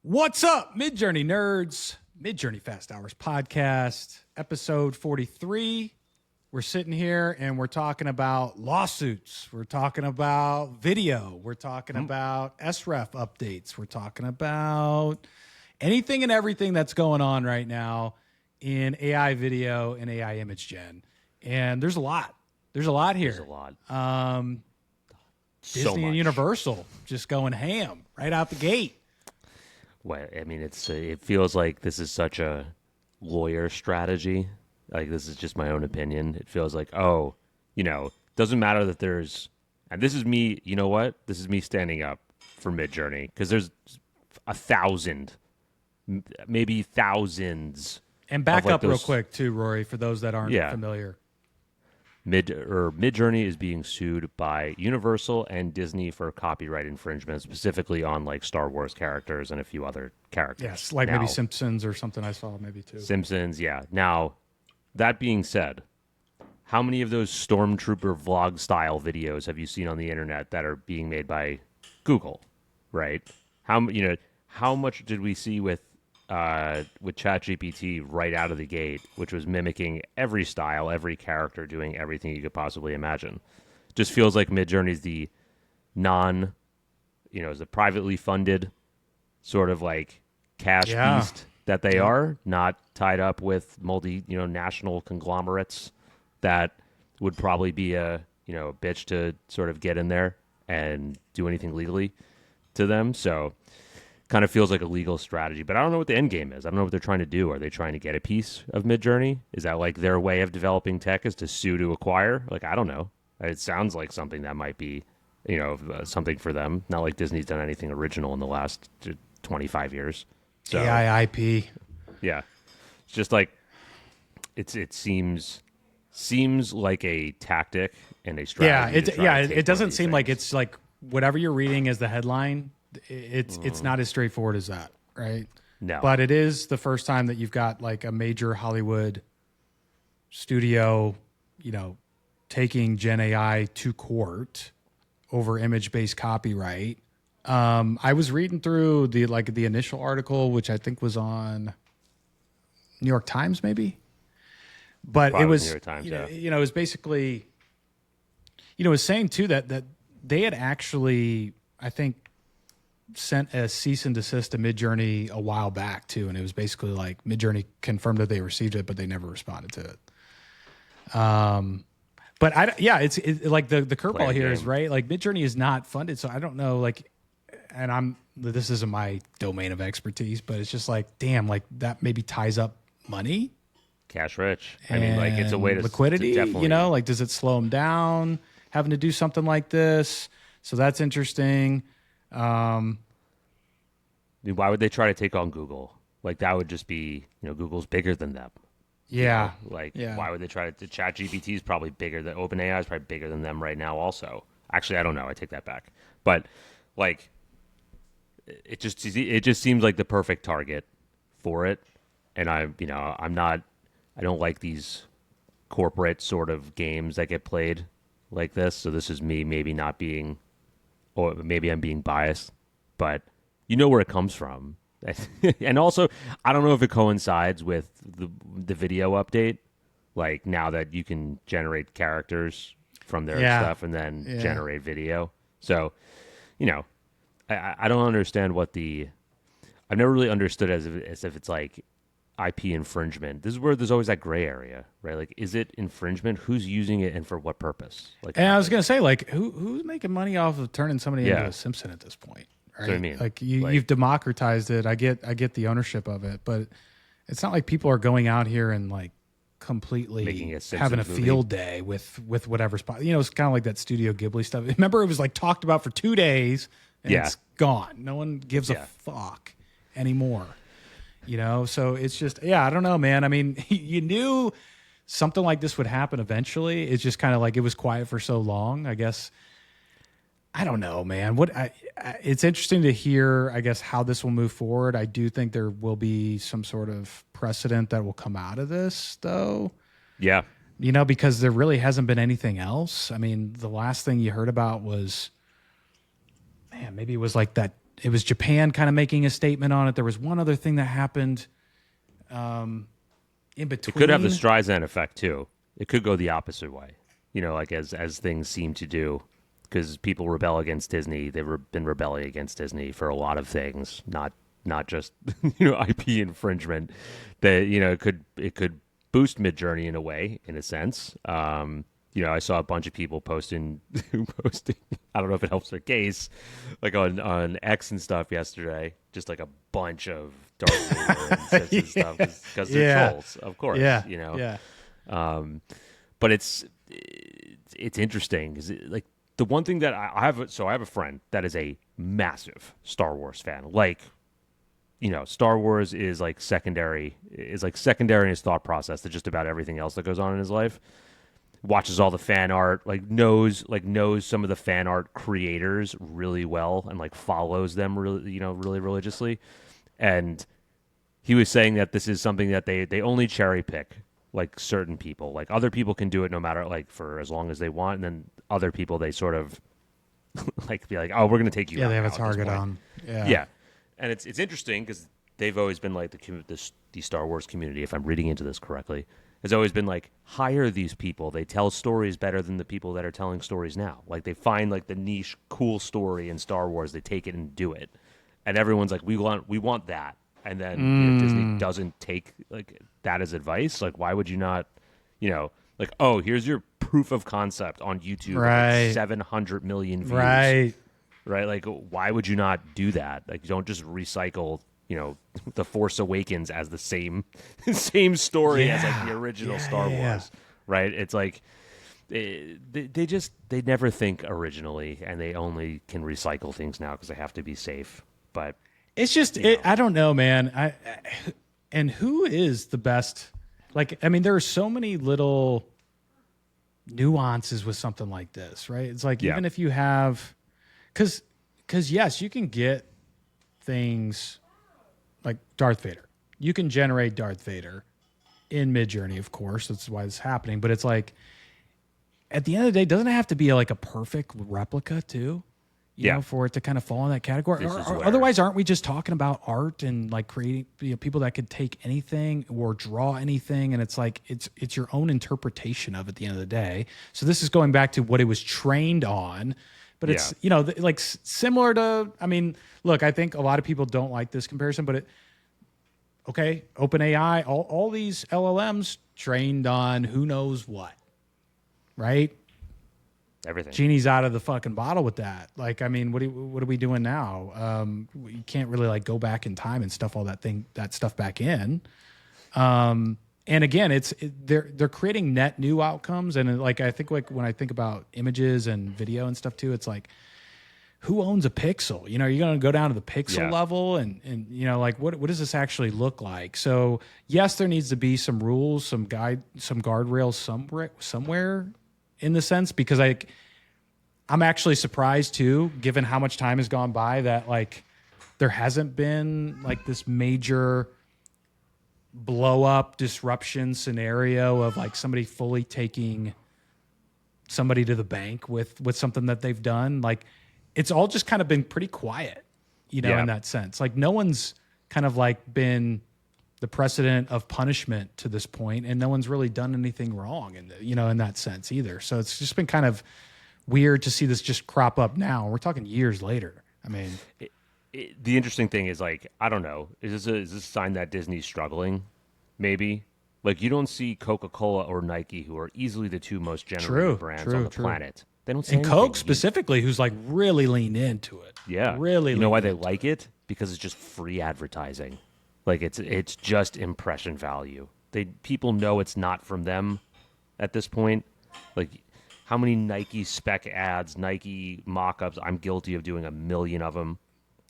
What's up, Midjourney nerds? Midjourney Fast Hours podcast, episode 43. We're sitting here and we're talking about lawsuits. We're talking about video. We're talking about SRef updates. We're talking about anything and everything that's going on right now in AI video and AI image gen. And there's a lot. There's a lot here. There's a lot. Disney and Universal just going ham right out the gate. Well, I mean, it feels like this is such a lawyer strategy. Like, this is just my own opinion. It feels like, doesn't matter that there's, and this is me, you know what? This is me standing up for Midjourney, because there's 1,000, maybe thousands. And back up real quick too, Rory, for those that aren't familiar. Midjourney is being sued by Universal and Disney for copyright infringement, specifically on like Star Wars characters and a few other characters. Yes, like maybe Simpsons or something I saw maybe too. Simpsons, yeah. Now, that being said, how many of those Stormtrooper vlog style videos have you seen on the internet that are being made by Google, right? How much did we see with ChatGPT right out of the gate, which was mimicking every style, every character, doing everything you could possibly imagine? Just feels like Midjourney's the is a privately funded sort of like cash beast that they are, not tied up with national conglomerates that would probably be a bitch to sort of get in there and do anything legally to them. So kind of feels like a legal strategy, but I don't know what the end game is. I don't know what they're trying to do. Are they trying to get a piece of Midjourney? Is that like their way of developing tech is to sue to acquire? Like, I don't know. It sounds like something that might be, something for them. Not like Disney's done anything original in the last 25 years. So, AI IP. Yeah. It's just like, it seems like a tactic and a strategy. It doesn't seem like it's like whatever you're reading as the headline. It's not as straightforward as that, right? No. But it is the first time that you've got like a major Hollywood studio, taking Gen AI to court over image-based copyright. I was reading through the initial article, which I think was on New York Times, maybe. But Probably it was, New York Times, it was basically, it was saying too that they had actually, I think, sent a cease and desist to Midjourney a while back too, and it was basically like Midjourney confirmed that they received it, but they never responded to it. But it's like the curveball here is right. Like Midjourney is not funded, so I don't know. Like, and this isn't my domain of expertise, but it's just like, damn, like that maybe ties up money, cash rich. I mean, like it's a way to liquidity. Like does it slow them down having to do something like this? So that's interesting. I mean, why would they try to take on Google? Like that would just be, Google's bigger than them. Yeah. Why would they try to? ChatGPT is probably bigger than OpenAI is probably bigger than them right now. Also, actually, I don't know. I take that back. But like, it just seems like the perfect target for it. And I don't like these corporate sort of games that get played like this. So this is me maybe not being. Or maybe I'm being biased, but you know where it comes from. And also, I don't know if it coincides with the video update, like now that you can generate characters from their stuff and then generate video. So, I don't understand I've never really understood as if it's like IP infringement. This is where there's always that gray area, right? Like, is it infringement? Who's using it and for what purpose? Like, and I was gonna say, like, who's making money off of turning somebody into a Simpson at this point? Right? That's what I mean. Like, you've democratized it. I get the ownership of it, but it's not like people are going out here and like completely having a field day with whatever spot. It's kind of like that Studio Ghibli stuff. Remember, it was like talked about for 2 days and it's gone. No one gives a fuck anymore. So it's just, I don't know, man. I mean, you knew something like this would happen eventually. It's just kind of like it was quiet for so long, I guess. I don't know, man. It's interesting to hear, I guess, how this will move forward. I do think there will be some sort of precedent that will come out of this, though. Yeah. Because there really hasn't been anything else. I mean, the last thing you heard about was, man, maybe it was like that it was Japan kind of making a statement on it. There was one other thing that happened in between. It could have the Streisand effect too. It could go the opposite way, like as things seem to do, because people rebel against Disney. They've been rebelling against Disney for a lot of things, not just IP infringement. That it could boost Midjourney in a way, in a sense. I saw a bunch of people posting. I don't know if it helps their case, like on X and stuff yesterday. Just like a bunch of Darth Vader and Sith and stuff because they're trolls, of course. Yeah. But it's interesting because like the one thing that I have. So I have a friend that is a massive Star Wars fan. Like, Star Wars is like secondary in his thought process to just about everything else that goes on in his life. Watches all the fan art, knows some of the fan art creators really well, and follows them really religiously. And he was saying that this is something that they only cherry pick certain people. Other people can do it no matter for as long as they want, and then other people they sort of be like, oh, we're gonna take you. Yeah, out they have now a target on. Yeah, and it's interesting because they've always been the Star Wars community. If I'm reading into this correctly. Has always been hire these people. They tell stories better than the people that are telling stories now. They find the niche cool story in Star Wars. They take it and do it, and everyone's we want that. And then if Disney doesn't take that as advice, why would you not? Oh, here's your proof of concept on YouTube, right? 700 million views, right? Why would you not do that? You don't just recycle. The Force Awakens as the same story as the original Star Wars, right? It's they never think originally, and they only can recycle things now because they have to be safe. But it's just I don't know, man. And who is the best? There are so many little nuances with something like this, right? It's even if you have, because yes, you can get things. Like Darth Vader. You can generate Darth Vader in Midjourney, of course. That's why this is happening. But it's at the end of the day, doesn't it have to be a perfect replica too? You know, for it to kind of fall in that category? Otherwise, aren't we just talking about art and creating people that could take anything or draw anything? And it's it's your own interpretation of it at the end of the day. So this is going back to what it was trained on. But it's, similar to, look, I think a lot of people don't like this comparison, but OpenAI, all these LLMs trained on who knows what, right? Everything. Genie's out of the fucking bottle with that. What are we doing now? You can't really go back in time and stuff all that stuff back in. And again, they're creating net new outcomes, and I think when I think about images and video and stuff too, it's who owns a pixel? You're going to go down to the pixel level, and what does this actually look like? So yes, there needs to be some rules, some guardrails somewhere in the sense, because I'm actually surprised too, given how much time has gone by, that there hasn't been this major blow up disruption scenario of somebody fully taking somebody to the bank with something that they've done. It's all just kind of been pretty quiet, in that sense. No one's kind of been the precedent of punishment to this point, and no one's really done anything wrong in that sense either. So it's just been kind of weird to see this just crop up now. We're talking years later. The interesting thing is, I don't know, is this a sign that Disney's struggling? Maybe. You don't see Coca-Cola or Nike, who are easily the two most generated brands on the planet. They don't say anything. Coke specifically, who's really leaned into it. Yeah. Really. You know why they like it? Because it's just free advertising. It's just impression value. People know it's not from them at this point. How many Nike spec ads, Nike mock-ups? I'm guilty of doing a million of them.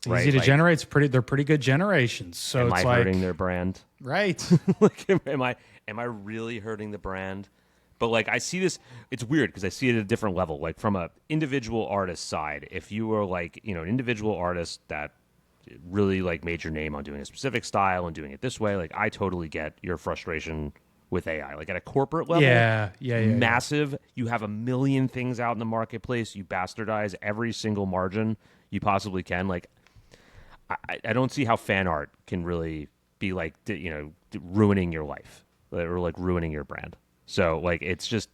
Right? Easy to generate. They're pretty good generations. So am it's I hurting their brand? Right. Am I really hurting the brand? But I see this. It's weird because I see it at a different level. From a individual artist side, if you were an individual artist that really made your name on doing a specific style and doing it this way, I totally get your frustration with AI. At a corporate level, massive. You have a million things out in the marketplace. You bastardize every single margin you possibly can. I don't see how fan art can really be like, ruining your life or like ruining your brand. So like, it's just,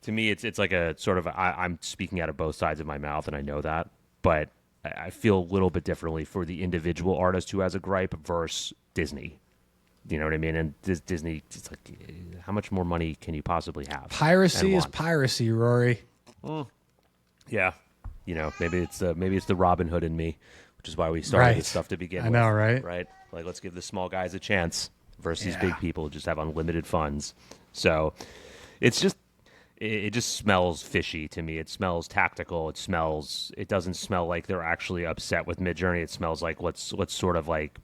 to me, it's like a sort of, I'm speaking out of both sides of my mouth and I know that, but I feel a little bit differently for the individual artist who has a gripe versus Disney. You know what I mean? And Disney, it's like, how much more money can you possibly have? Piracy is piracy, Rory. Yeah. Maybe it's the Robin Hood in me, which is why we started this stuff to begin with. I know, right? Right? Like, let's give the small guys a chance versus these big people who just have unlimited funds. So it's just, it just smells fishy to me. It smells tactical. It doesn't smell like they're actually upset with Midjourney. It smells like let's sort of like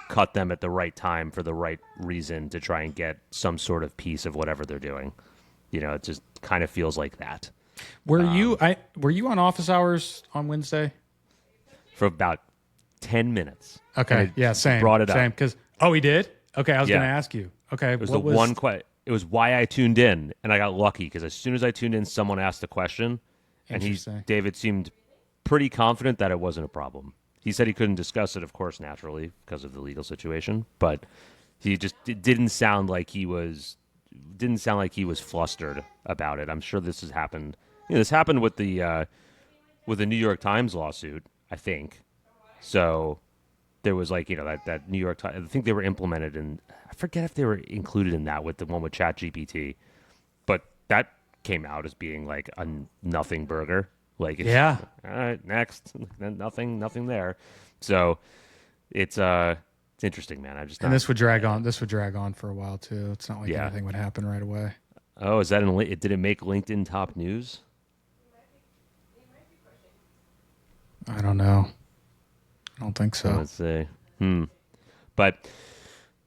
cut them at the right time for the right reason to try and get some sort of piece of whatever they're doing. It just kind of feels like that. Were you on office hours on Wednesday? For about 10 minutes. Okay. Yeah, same. Brought it same, up. Because, he did? Okay, I was going to ask you. Okay. It was it was why I tuned in, and I got lucky because as soon as I tuned in, someone asked a question, and David seemed pretty confident that it wasn't a problem. He said he couldn't discuss it, of course, naturally, because of the legal situation, but it didn't sound like he was flustered about it. I'm sure this has happened. This happened with the New York Times lawsuit, I think. So there was like, that New York Times, I think they were implemented in, I forget if they were included in that with the one with ChatGPT, but that came out as being like a nothing burger. Like, all right, next, nothing there. So it's interesting, man. And this would drag on. This would drag on for a while too. It's not like anything would happen right away. Oh, is that did it make LinkedIn top news? I don't know. I don't think so. Let's see. But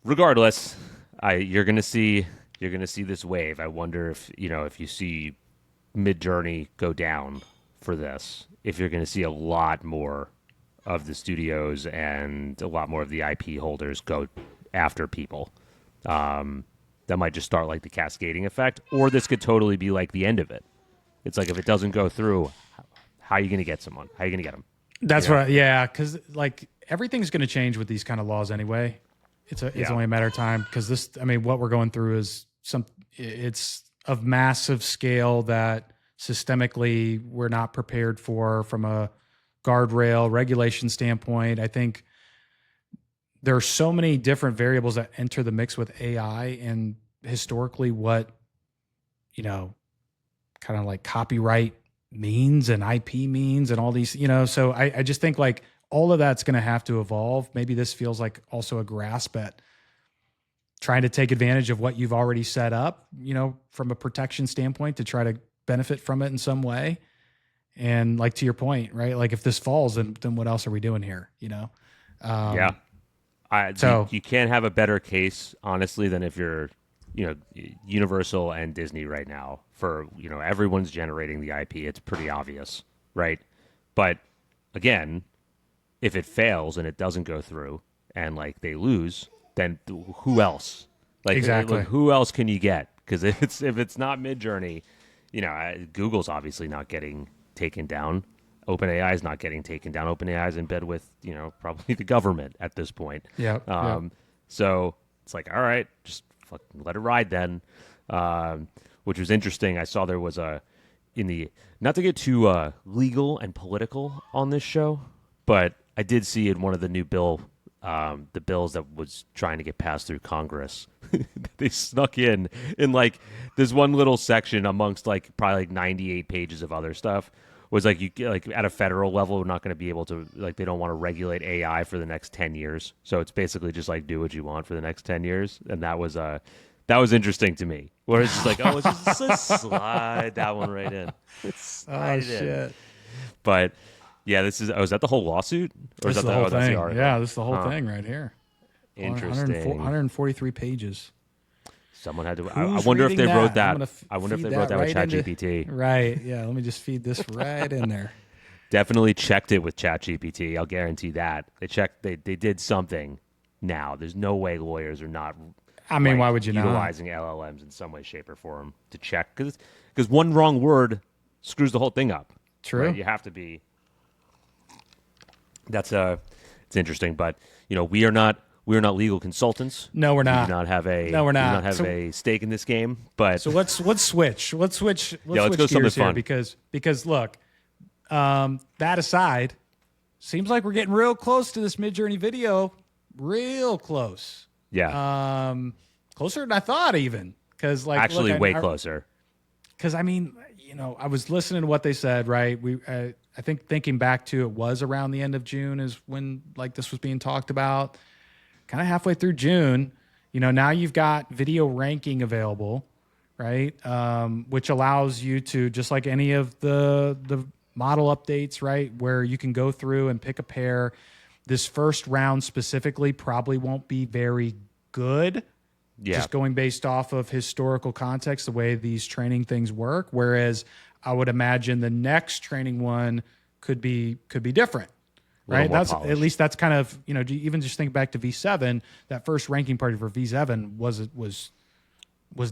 regardless, you're gonna see this wave. I wonder if if you see Midjourney go down for this, if you're going to see a lot more of the studios and a lot more of the IP holders go after people. That might just start like the cascading effect, or this could totally be like the end of it. It's like if it doesn't go through, how are you going to get someone? How are you going to get them? That's because like everything's going to change with these kind of laws anyway. It's only a matter of time because what we're going through is it's of massive scale that systemically we're not prepared for from a guardrail regulation standpoint. I think there are so many different variables that enter the mix with AI, and historically what, kind of like copyright means and IP means and all these, so I just think like all of that's going to have to evolve. Maybe this feels like also a grasp at trying to take advantage of what you've already set up, from a protection standpoint to try to benefit from it in some way. And like, to your point, right? Like if this falls, then what else are we doing here? You can't have a better case, honestly, than if you're, Universal and Disney right now for, everyone's generating the IP. It's pretty obvious, right? But again, if it fails and it doesn't go through and like they lose, then who else? Like, exactly. Who else can you get? Because if it's not Midjourney, Google's obviously not getting taken down. OpenAI is not getting taken down. OpenAI is in bed with, probably the government at this point. Yeah. So it's like, all right, just fucking let it ride then. Which was interesting. I saw there was not to get too legal and political on this show, but I did see in one of the new the bills that was trying to get passed through Congress, they snuck in like this one little section amongst like probably like 98 pages of other stuff was like at a federal level, we're not going to be able to, like, they don't want to regulate AI for the next 10 years. So it's basically just like do what you want for the next 10 years. And that was interesting to me. Where it's just like, oh, let's just slide that one right in. Slide it in. But yeah, is that the whole lawsuit? Or this is the whole thing. Yeah, this is the whole thing right here. Interesting. 143 pages. Someone had to. I wonder if they wrote that. I wonder if they wrote that with ChatGPT. Right. Yeah. Let me just feed this right in there. Definitely checked it with ChatGPT. I'll guarantee that they checked. They did something. Now there's no way lawyers are not. I mean, why would you utilizing LLMs in some way, shape, or form to check? Because one wrong word screws the whole thing up. True. Right? You have to be. it's interesting. But we are not legal consultants. No, we're not. We do not have a no, we're not. We do not have a stake in this game. But so let's switch. Let's switch. Let's go gears something here fun. because look, that aside, seems like we're getting real close to this Midjourney video. Real close. Yeah. Closer than I thought, even because actually way closer. Because I mean, I was listening to what they said. Right. I think thinking back to it was around the end of June is when this was being talked about. Kind of halfway through June, now you've got video ranking available, right? Which allows you to, just like any of the model updates, right, where you can go through and pick a pair. This first round specifically probably won't be very good. Yeah. Just going based off of historical context, the way these training things work. Whereas I would imagine the next training one could be different. Right. At least that's kind of, even just think back to V7, that first ranking party for V7 was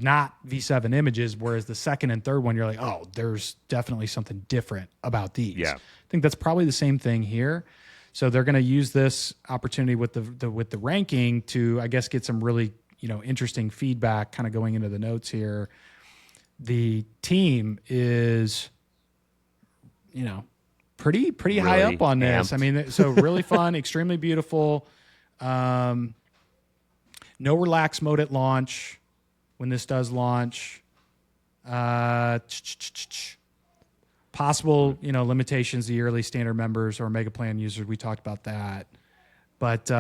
not V7 images. Whereas the second and third one, you're like, oh, there's definitely something different about these. Yeah. I think that's probably the same thing here. So they're going to use this opportunity with the ranking to, I guess, get some really, interesting feedback kind of going into the notes here. The team is, pretty really high up on this. Amped. I mean, so really fun, extremely beautiful. No relax mode at launch when this does launch. Possible, limitations to yearly standard members or mega plan users. We talked about that. But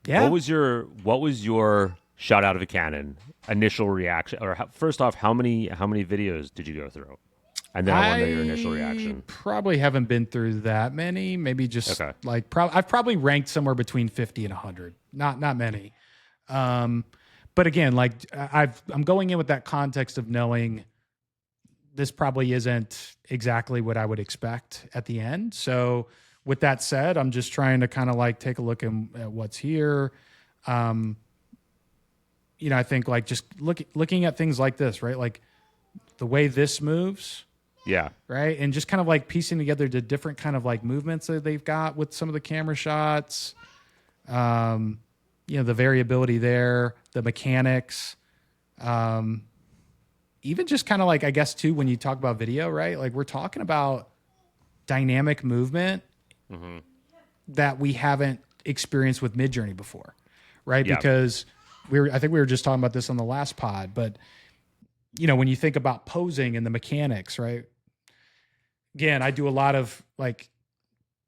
yeah. What was your shot out of a cannon initial reaction? Or first off, how many videos did you go through? And then I want to know your initial reaction. Probably haven't been through that many. Maybe just I've probably ranked somewhere between 50 and 100. Not many. But again, I'm going in with that context of knowing this probably isn't exactly what I would expect at the end. So with that said, I'm just trying to kind of take a look at what's here. I think just looking at things like this, right? The way this moves. Yeah. Right. And just kind of piecing together the different kind of movements that they've got with some of the camera shots. The variability there, the mechanics. Even just kind of I guess too, when you talk about video, right? We're talking about dynamic movement that we haven't experienced with Midjourney before. Right. Yeah. Because I think we were just talking about this on the last pod, but when you think about posing and the mechanics, right? Again, I do a lot of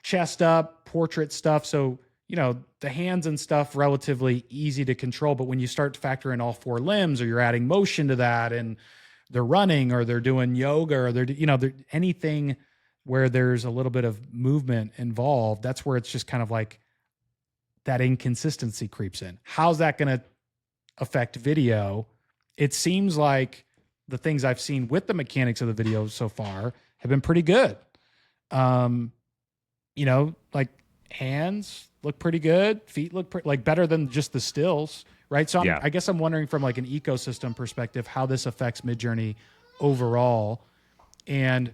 chest up portrait stuff. So, the hands and stuff relatively easy to control. But when you start to factor in all four limbs or you're adding motion to that and they're running or they're doing yoga or they're anything where there's a little bit of movement involved, that's where it's just kind of that inconsistency creeps in. How's that going to affect video? It seems like the things I've seen with the mechanics of the video so far have been pretty good. Hands look pretty good. Feet look better than just the stills, right? So I guess I'm wondering from an ecosystem perspective, how this affects Midjourney overall and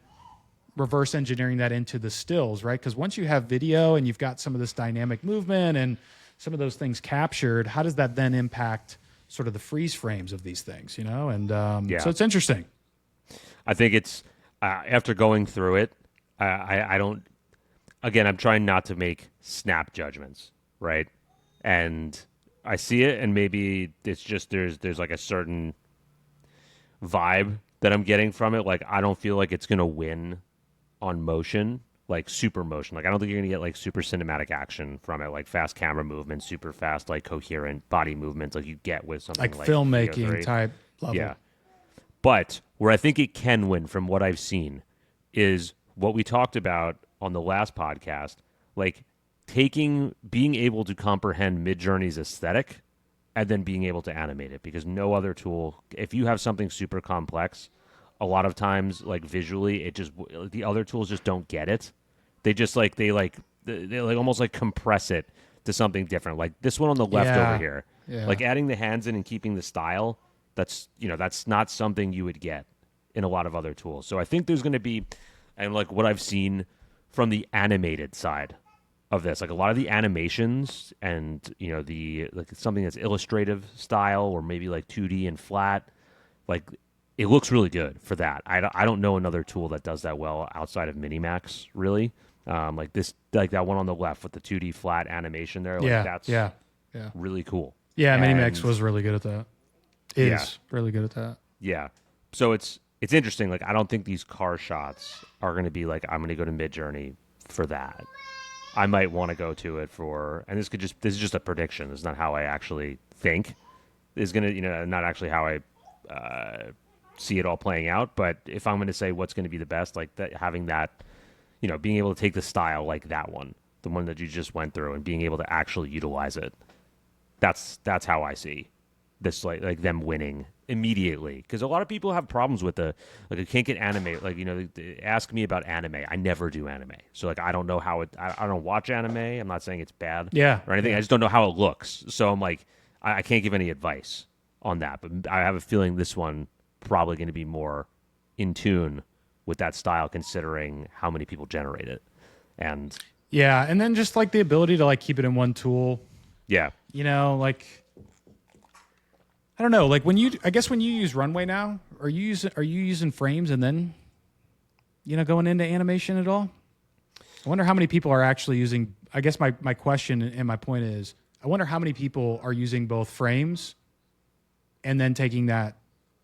reverse engineering that into the stills, right? Because once you have video and you've got some of this dynamic movement and some of those things captured, how does that then impact sort of the freeze frames of these things, And so it's interesting. I think it's after going through it, I don't. Again, I'm trying not to make snap judgments, right? And I see it, and maybe it's just there's a certain vibe that I'm getting from it. I don't feel like it's gonna win on motion, super motion. I don't think you're gonna get super cinematic action from it, fast camera movements, super fast, coherent body movements, you get with something like filmmaking type level. Yeah. But where I think it can win from what I've seen is what we talked about on the last podcast, being able to comprehend Midjourney's aesthetic and then being able to animate it, because no other tool, if you have something super complex, a lot of times visually, the other tools just don't get it. They just they almost compress it to something different. This one on the left over here, adding the hands in and keeping the style. That's not something you would get in a lot of other tools. So I think there's going to be, and what I've seen from the animated side of this. Like a lot of the animations and the like something that's illustrative style or maybe like 2D and flat, like it looks really good for that. I don't know another tool that does that well outside of Minimax really. Like that one on the left with the 2D flat animation there. Like that's really cool. Yeah, Minimax was really good at that. Is really good at that. Yeah. So it's interesting. Like I don't think these car shots are going to be like I'm going to go to Midjourney for that. I might want to go to it for, and this is just a prediction. This is not how I actually think. It's going to, not actually how I see it all playing out. But if I'm going to say what's going to be the best, like that, having that, being able to take the style like that one, the one that you just went through, and being able to actually utilize it. That's how I see this, like them winning immediately, because a lot of people have problems with I can't get anime. Like they ask me about anime. I never do anime, so like I don't know how it. I don't watch anime. I'm not saying it's bad, or anything. I just don't know how it looks. So I'm like I can't give any advice on that. But I have a feeling this one probably going to be more in tune with that style, considering how many people generate it, and and then just like the ability to like keep it in one tool. Yeah, like. I don't know. Like when you use Runway now, are you using frames and then, going into animation at all? I wonder how many people are actually using. I guess my question and my point is, I wonder how many people are using both frames, and then taking that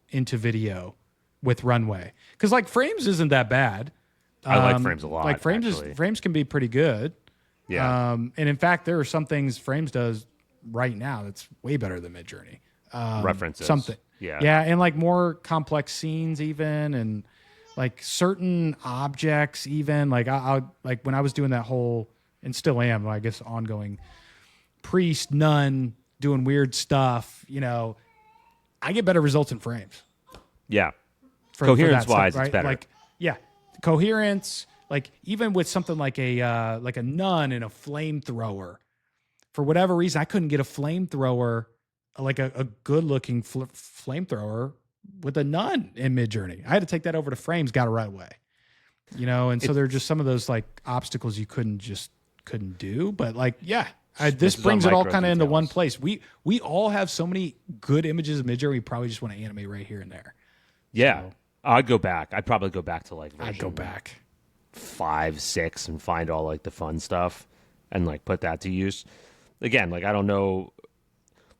into video with Runway, because like frames isn't that bad. I like frames a lot. Like frames can be pretty good. Yeah. And in fact, there are some things frames does right now that's way better than Midjourney. References something, yeah, and like more complex scenes even, and like certain objects even. Like I like when I was doing that whole, and still am, I guess, ongoing priest nun doing weird stuff. I get better results in frames. Yeah, for coherence stuff, wise, right? it's better. Like coherence. Like even with something like a nun and a flamethrower, for whatever reason, I couldn't get a flamethrower. Like a good-looking flamethrower with a nun in Midjourney. I had to take that over to frames, got it right away. And so there are just some of those like obstacles you couldn't do. But like, this brings it all kind of into one place. We all have so many good images of Midjourney. We probably just want to animate right here and there. Yeah, so, I'd go back. I'd probably go back to like version I'd go back 5, 6, and find all like the fun stuff and like put that to use. Again, like I don't know.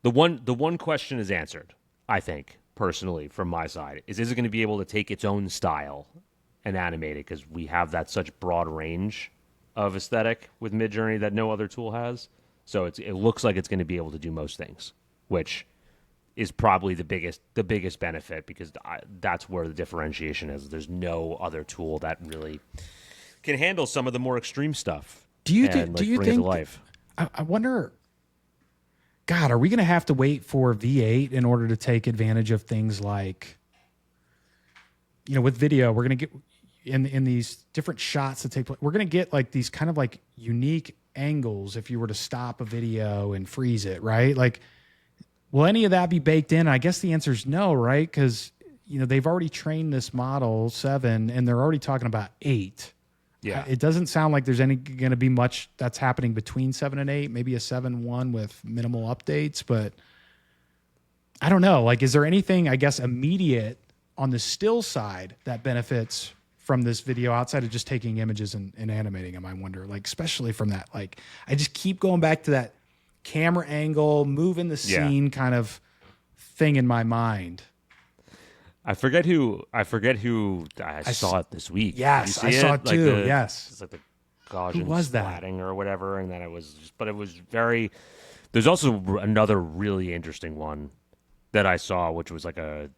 The one question is answered, I think, personally, from my side. Is it going to be able to take its own style and animate it? Because we have that such broad range of aesthetic with Midjourney that no other tool has. So it looks like it's going to be able to do most things, which is probably the biggest benefit, because that's where the differentiation is. There's no other tool that really can handle some of the more extreme stuff. Do you think? It to life. I wonder. God, are we going to have to wait for V8 in order to take advantage of things like, with video, we're going to get in these different shots that take place. We're going to get like these kind of like unique angles if you were to stop a video and freeze it, right? Like, will any of that be baked in? I guess the answer is no, right? Because, they've already trained this model 7 and they're already talking about 8. Yeah, it doesn't sound like there's going to be much that's happening between 7 and 8. Maybe a 7.1 with minimal updates, but I don't know. Like, is there anything, I guess, immediate on the still side that benefits from this video outside of just taking images and animating them? I wonder, like, especially from that. Like, I just keep going back to that camera angle, moving the scene kind of thing in my mind. I forget who I saw it this week. Yes, I saw it too. It's like the Gaussian splatting or whatever, and then it was very. There's also another really interesting one that I saw, which was like a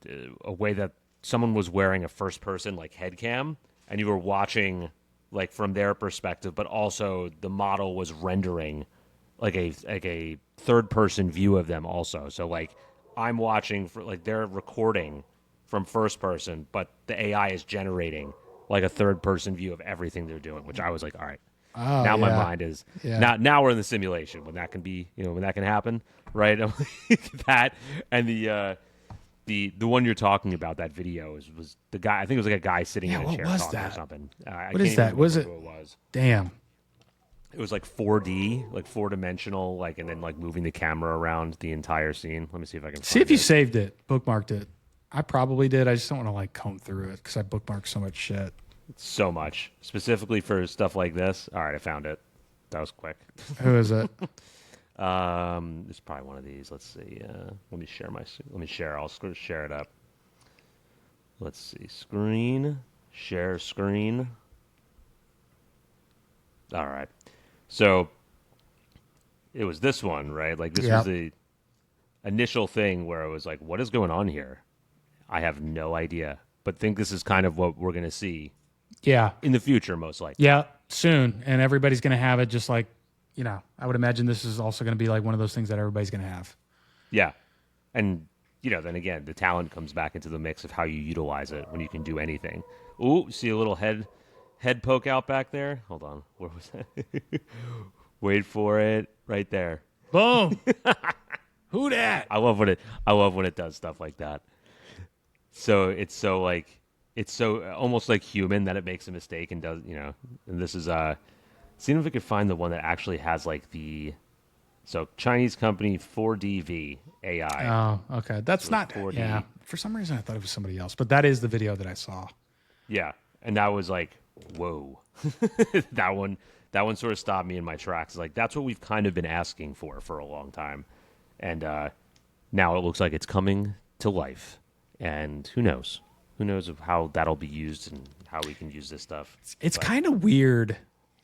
way that someone was wearing a first person like head cam, and you were watching like from their perspective, but also the model was rendering like a third person view of them also. So like I'm watching for like they're recording from first person, but the AI is generating like a third person view of everything they're doing, which I was like, all right, my mind is now we're in the simulation when that can be, when that can happen, right? That and the one you're talking about, that video was the guy. I think it was like a guy sitting in a chair talking or something. What is that? Was it? Who it was. Damn. It was like 4D, like 4-dimensional, like, and then like moving the camera around the entire scene. Let me see if I can see if you saved it, bookmarked it. I probably did. I just don't want to like comb through it because I bookmarked so much shit. So much, specifically for stuff like this. All right, I found it. That was quick. Who is it? It's probably one of these. Let's see. Let me share I'll share it up. Let's see. Screen. Share screen. All right. So it was this one, right? Like this was the initial thing where I was like, what is going on here? I have no idea, but think this is kind of what we're going to see. Yeah. In the future, most likely. Yeah, soon. And everybody's going to have it just like, you know, I would imagine this is also going to be like one of those things that everybody's going to have. Yeah. And, you know, then again, the talent comes back into the mix of how you utilize it when you can do anything. Ooh, see a little head poke out back there? Hold on. Where was that? Wait for it. Right there. Boom. Who dat? I love when it does stuff like that. So it's so like it's so almost like human that it makes a mistake and does, you know. And this is seeing if we could find the one that actually has like the Chinese company 4DV AI. Oh, okay. That's not 4D. Yeah. For some reason I thought it was somebody else, but that is the video that I saw. Yeah. And that was like, whoa. that one sort of stopped me in my tracks. Like that's what we've kind of been asking for a long time. And now it looks like it's coming to life. And who knows? Who knows of how that'll be used and how we can use this stuff. It's kind of weird.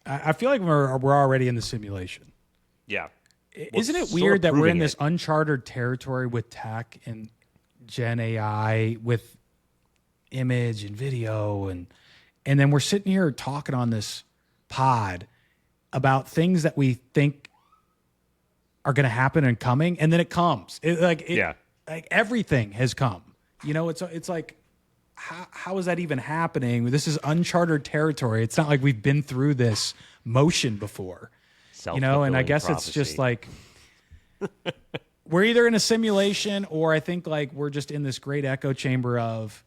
I feel like we're already in the simulation. Yeah. Isn't it weird that we're in this uncharted territory with tech and Gen AI with image and video and then we're sitting here talking on this pod about things that we think are going to happen and coming, and then it comes. Like everything has come. You know, it's like, how is that even happening? This is uncharted territory. It's not like we've been through this motion before. You know, and I guess prophecy. It's just like we're either in a simulation or I think like we're just in this great echo chamber of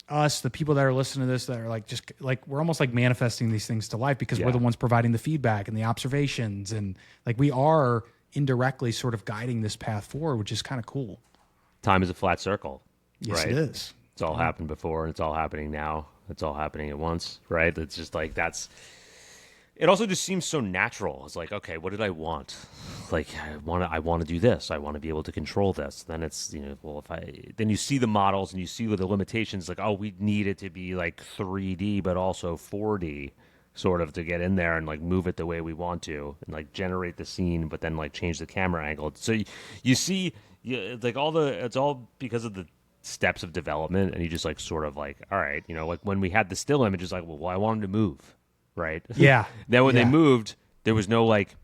us, the people that are listening to this, that are like just like we're almost like manifesting these things to life because we're the ones providing the feedback and the observations, and like we are indirectly sort of guiding this path forward, which is kind of cool. Time is a flat circle. Yes, right? It is. It's all happened before, and it's all happening now. It's all happening at once, right? It's just like it also just seems so natural. It's like, okay, what did I want? Like, I want to do this. I want to be able to control this. Then it's, you know, well, then you see the models and you see the limitations. Like, oh, we need it to be like 3D, but also 4D, sort of to get in there and like move it the way we want to, and like generate the scene, but then like change the camera angle. So you see, like it's all because of the steps of development, and you just like sort of like, all right, you know, like when we had the still images, like, well, I wanted to move. Right. Yeah. Then when they moved, there was no like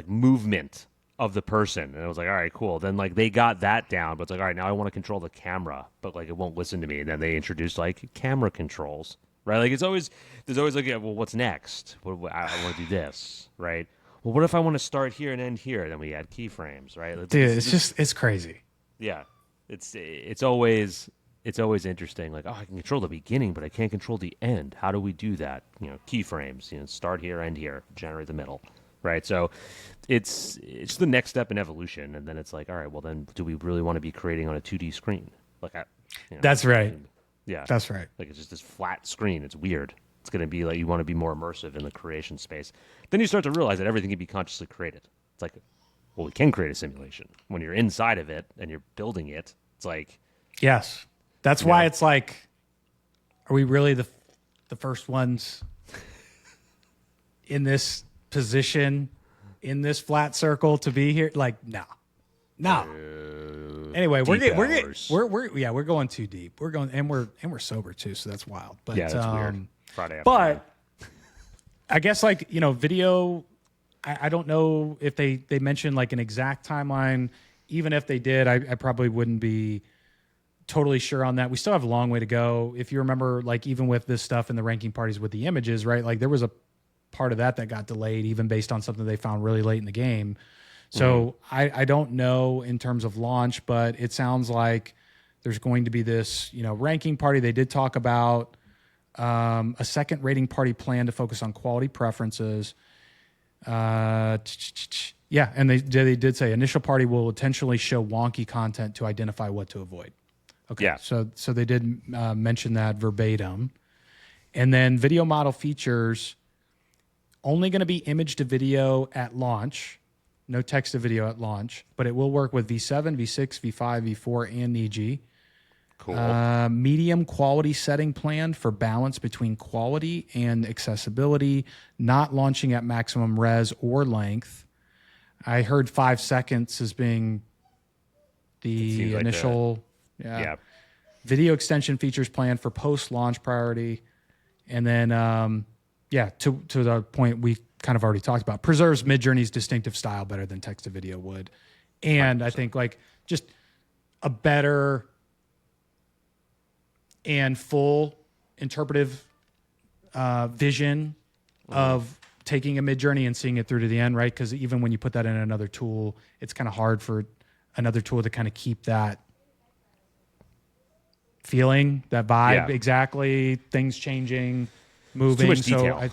movement of the person, and it was like, all right, cool. Then like they got that down, but it's like, all right, now I want to control the camera, but like it won't listen to me. And then they introduced like camera controls, right? Like there's always like, well, what's next? I want to do this, right? Well, what if I want to start here and end here? Then we add keyframes, right? Dude, it's crazy. Yeah, it's always interesting. Like, oh, I can control the beginning, but I can't control the end. How do we do that? You know, keyframes. You know, start here, end here, generate the middle, right? So, it's the next step in evolution, and then it's like, all right, well, then do we really want to be creating on a 2D screen? Like, that's right. Yeah, that's right. Like it's just this flat screen. It's weird. It's going to be like you want to be more immersive in the creation space. Then you start to realize that everything can be consciously created. It's like, well, we can create a simulation when you're inside of it and you're building it. It's like, yes. That's why it's like, are we really the first ones in this position, in this flat circle to be here? Like, no. Anyway, we're going too deep. We're going, and we're sober too, so that's wild. But yeah, that's weird. Friday afternoon. But I guess like, you know, video. I don't know if they mentioned like an exact timeline. Even if they did, I probably wouldn't be totally sure on that. We still have a long way to go. If you remember, like even with this stuff in the ranking parties with the images, right? Like there was a part of that got delayed, even based on something they found really late in the game. So I don't know in terms of launch, but it sounds like there's going to be this, you know, ranking party. They did talk about A second rating party plan to focus on quality preferences. Yeah, and they did say initial party will intentionally show wonky content to identify what to avoid. Okay, Yeah. so they did mention that verbatim. And then video model features, only going to be image to video at launch, no text to video at launch, but it will work with V7, V6, V5, V4, and EG. Cool. Medium quality setting plan for balance between quality and accessibility, not launching at maximum res or length. I heard 5 seconds as being the initial. Yeah. Video extension features plan for post-launch priority. And then, to the point we kind of already talked about, preserves Midjourney's distinctive style better than text to video would. And 100%. I think like just a better and full interpretive vision of taking a Midjourney and seeing it through to the end, right? Because even when you put that in another tool, it's kind of hard for another tool to kind of keep that feeling, that vibe exactly, things changing, moving. It's too much detail.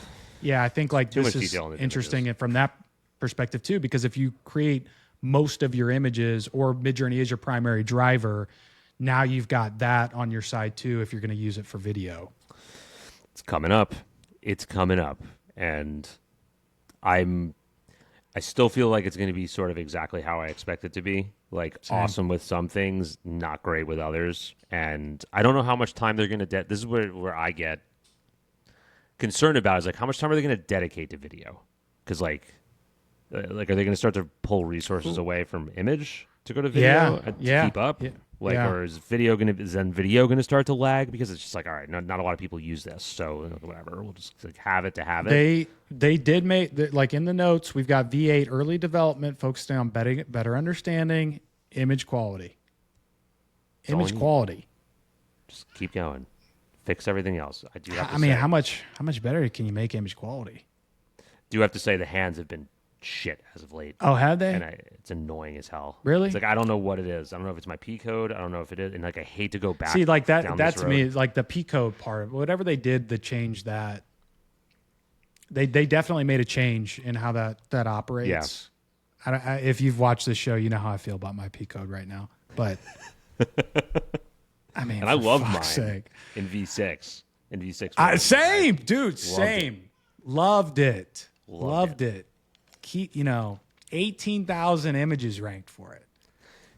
I think like this is interesting and from that perspective too, because if you create most of your images or Midjourney is your primary driver, now you've got that on your side too if you're going to use it for video. It's coming up. And I still feel like it's going to be sort of exactly how I expect it to be. Like awesome with some things, not great with others. And I don't know how much time they're going to this is where I get concerned about is like how much time are they going to dedicate to video? Because like are they going to start to pull resources away from image to go to video to keep up? Yeah. Or is video going to start to lag because it's just like, all right, not a lot of people use this, so whatever, we'll just like have it to have it. They did make like in the notes we've got V8 early development focusing on better understanding image quality. Quality. Just keep going, fix everything else. How much better can you make image quality? Do have to say the hands have been shit as of late. Oh, have they? And it's annoying as hell. Really? It's like I don't know what it is. I don't know if it's my P code. I don't know if it is. And like I hate to go back. See, like that to me is like the P code part. Whatever they did to change that, they definitely made a change in how that operates. Yeah. If you've watched this show, you know how I feel about my P code right now. But I mean, and I love mine sake. in V6. Same, dude. Same. Loved it. Loved it. Keep 18,000 images ranked for it.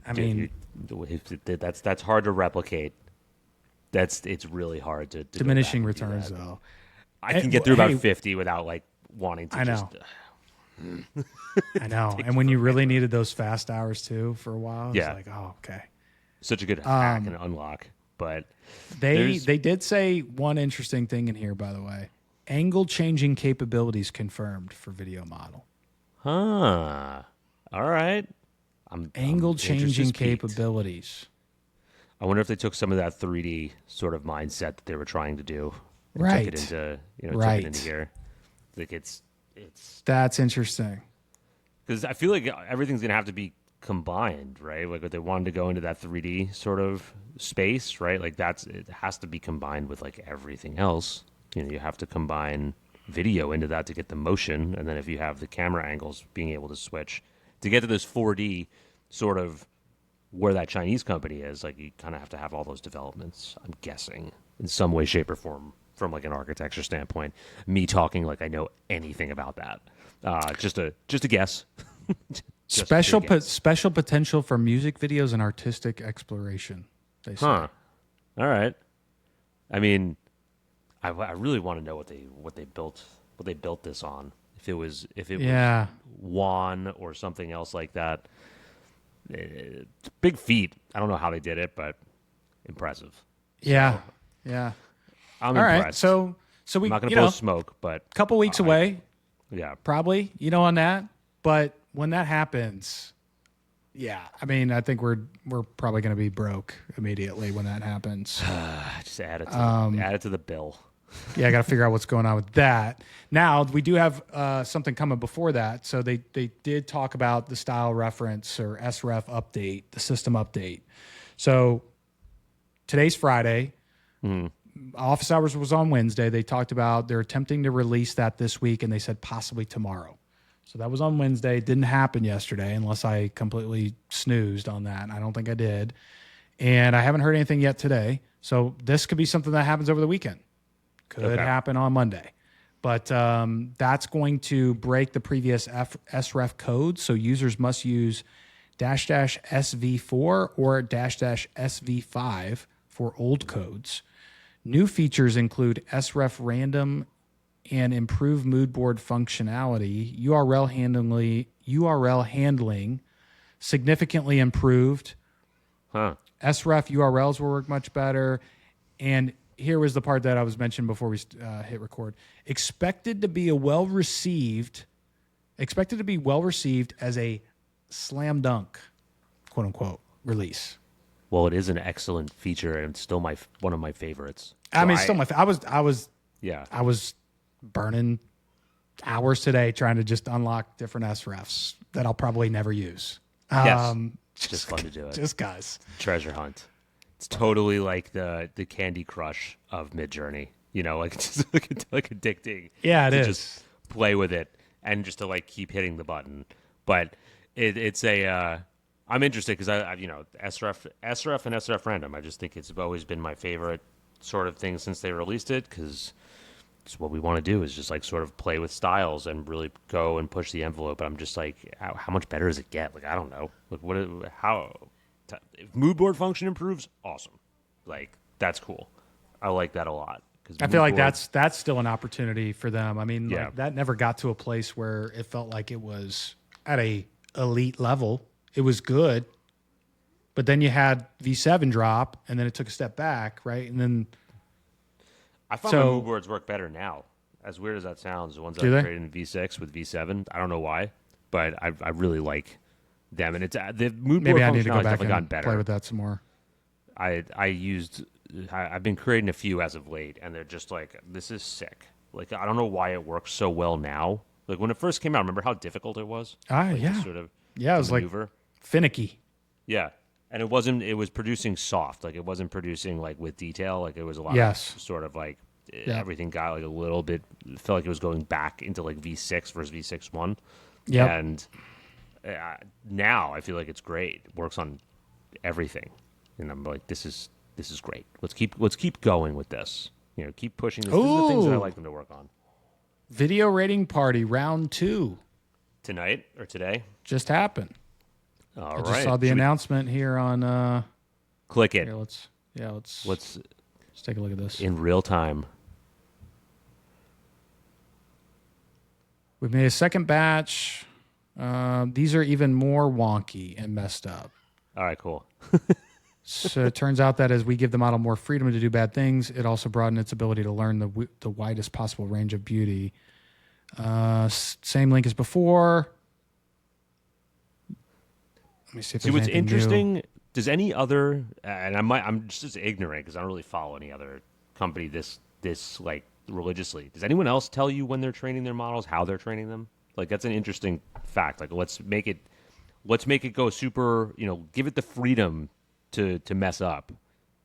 I mean, that's hard to replicate. It's really hard to diminishing returns though. I can get through about 50 without like wanting to. I know. I know. And when you really needed those fast hours too for a while, it's like, oh, okay. Such a good hack and unlock, but they did say one interesting thing in here, by the way. Angle changing capabilities confirmed for video model. Huh. All right. Angle changing capabilities. I wonder if they took some of that 3D sort of mindset that they were trying to do and took it into, took it into here. Like it's that's interesting. Because I feel like everything's gonna have to be combined, right? Like if they wanted to go into that 3D sort of space, right? Like it has to be combined with like everything else. You have to combine video into that to get the motion, and then if you have the camera angles, being able to switch to get to this 4D sort of where that Chinese company is, like you kind of have to have all those developments, I'm guessing, in some way, shape, or form from like an architecture standpoint. Me talking like I know anything about that. Just a guess. Special potential for music videos and artistic exploration, they say. All right. I mean, I really want to know what they built this on. If it was WAN or something else like that. Big feat. I don't know how they did it, but impressive. Yeah. I'm all impressed. Right. So we I'm not going to blow smoke, but a couple weeks away. Yeah. Probably, on that. But when that happens, I mean, I think we're probably going to be broke immediately when that happens. Just add it to the bill. I got to figure out what's going on with that. Now, we do have something coming before that. So they did talk about the style reference or SRef update, the system update. So today's Friday. office hours was on Wednesday. They talked about they're attempting to release that this week, and they said possibly tomorrow. So that was on Wednesday. It didn't happen yesterday unless I completely snoozed on that. I don't think I did. And I haven't heard anything yet today. So this could be something that happens over the weekend. Could happen on Monday. But that's going to break the previous SRef code. So users must use --SV4 or --SV5 for old codes. New features include SRef random and improved Moodboard functionality, URL handling significantly improved. SRef URLs will work much better. And here was the part that I was mentioned before we hit record. Expected to be well received as a slam dunk, quote unquote, release. Well, it is an excellent feature, and it's still one of my favorites. So I mean, still my. I was burning hours today trying to just unlock different SRefs that I'll probably never use. Yes, just fun to do it. Just guys, treasure hunt. It's totally like the Candy Crush of Midjourney. You know, like just like addicting. Yeah, it is. Just play with it and just to like keep hitting the button. But it's a. I'm interested because I SRef and SRef random. I just think it's always been my favorite sort of thing since they released it, because it's what we want to do is just like sort of play with styles and really go and push the envelope. But I'm just like, how much better does it get? Like, I don't know. Like, if Moodboard function improves, awesome. Like, that's cool. I like that a lot. I feel like that's still an opportunity for them. I mean, like, that never got to a place where it felt like it was at a elite level. It was good, but then you had V7 drop, and then it took a step back, right? And then I find my Moodboards work better now. As weird as that sounds, the ones that I created in V6 with V7, I don't know why, but I really like them. And it's the Moodboard maybe I need to go back and gotten better. Play with that some more. I've been creating a few as of late, and they're just like, this is sick. Like, I don't know why it works so well now. Like, when it first came out, remember how difficult it was? Sort of it was maneuver? Like finicky. Yeah. And it was producing soft. Like, it wasn't producing like with detail. Like, it was a lot of sort of like everything got like a little bit, felt like it was going back into like V6 versus V6.1. Yeah. And now I feel like it's great. It works on everything. And I'm like, this is great. Let's keep going with this. You know, keep pushing this. These are the things that I like them to work on. Video rating party round 2. Tonight or today? Just happened. I just saw the announcement here on. Click it. Here, let's take a look at this in real time. We've made a second batch. These are even more wonky and messed up. All right, cool. So it turns out that as we give the model more freedom to do bad things, it also broadens its ability to learn the widest possible range of beauty. Same link as before. Let me see if See what's interesting. New. Does any other, and I'm just ignorant because I don't really follow any other company this like religiously. Does anyone else tell you when they're training their models, how they're training them? Like, that's an interesting fact. Like, let's make it go super. You know, give it the freedom to mess up,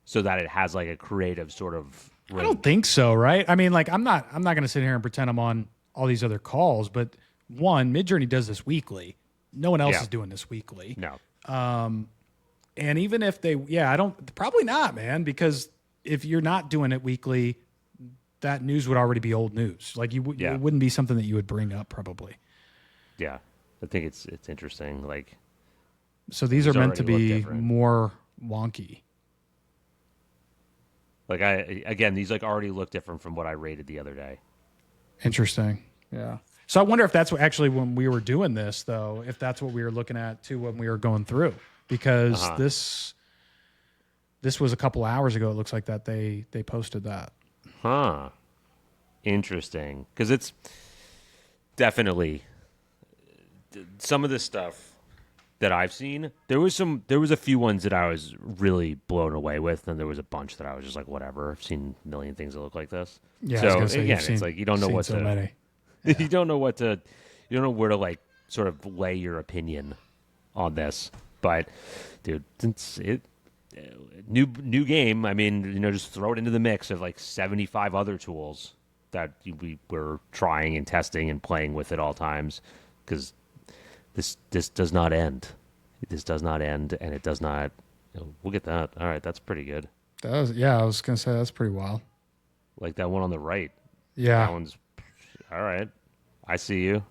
so that it has like a creative sort of range. I don't think so, right? I mean, like, I'm not going to sit here and pretend I'm on all these other calls, but one, Midjourney does this weekly. No one else is doing this weekly. No. And even if they, probably not, man, because if you're not doing it weekly, that news would already be old news. Like, it wouldn't be something that you would bring up probably. Yeah. I think it's interesting. Like, so these are meant to be more wonky. Like, these like already look different from what I rated the other day. Interesting. Yeah. So I wonder if that's what actually when we were doing this, though, if that's what we were looking at too when we were going through, because this was a couple hours ago. It looks like that they posted that. Huh. Interesting, because it's definitely some of this stuff that I've seen. There was a few ones that I was really blown away with, and there was a bunch that I was just like, whatever. I've seen a million things that look like this. Yeah. So again, it's like you don't know what to. Many. Yeah. You don't know where to like sort of lay your opinion on this. But dude, new game. I mean, just throw it into the mix of like 75 other tools that we were trying and testing and playing with at all times, because this does not end. This does not end, and it does not. We'll get that. All right, that's pretty good. I was gonna say that's pretty wild. Like that one on the right. Yeah, that one's all right. I see you.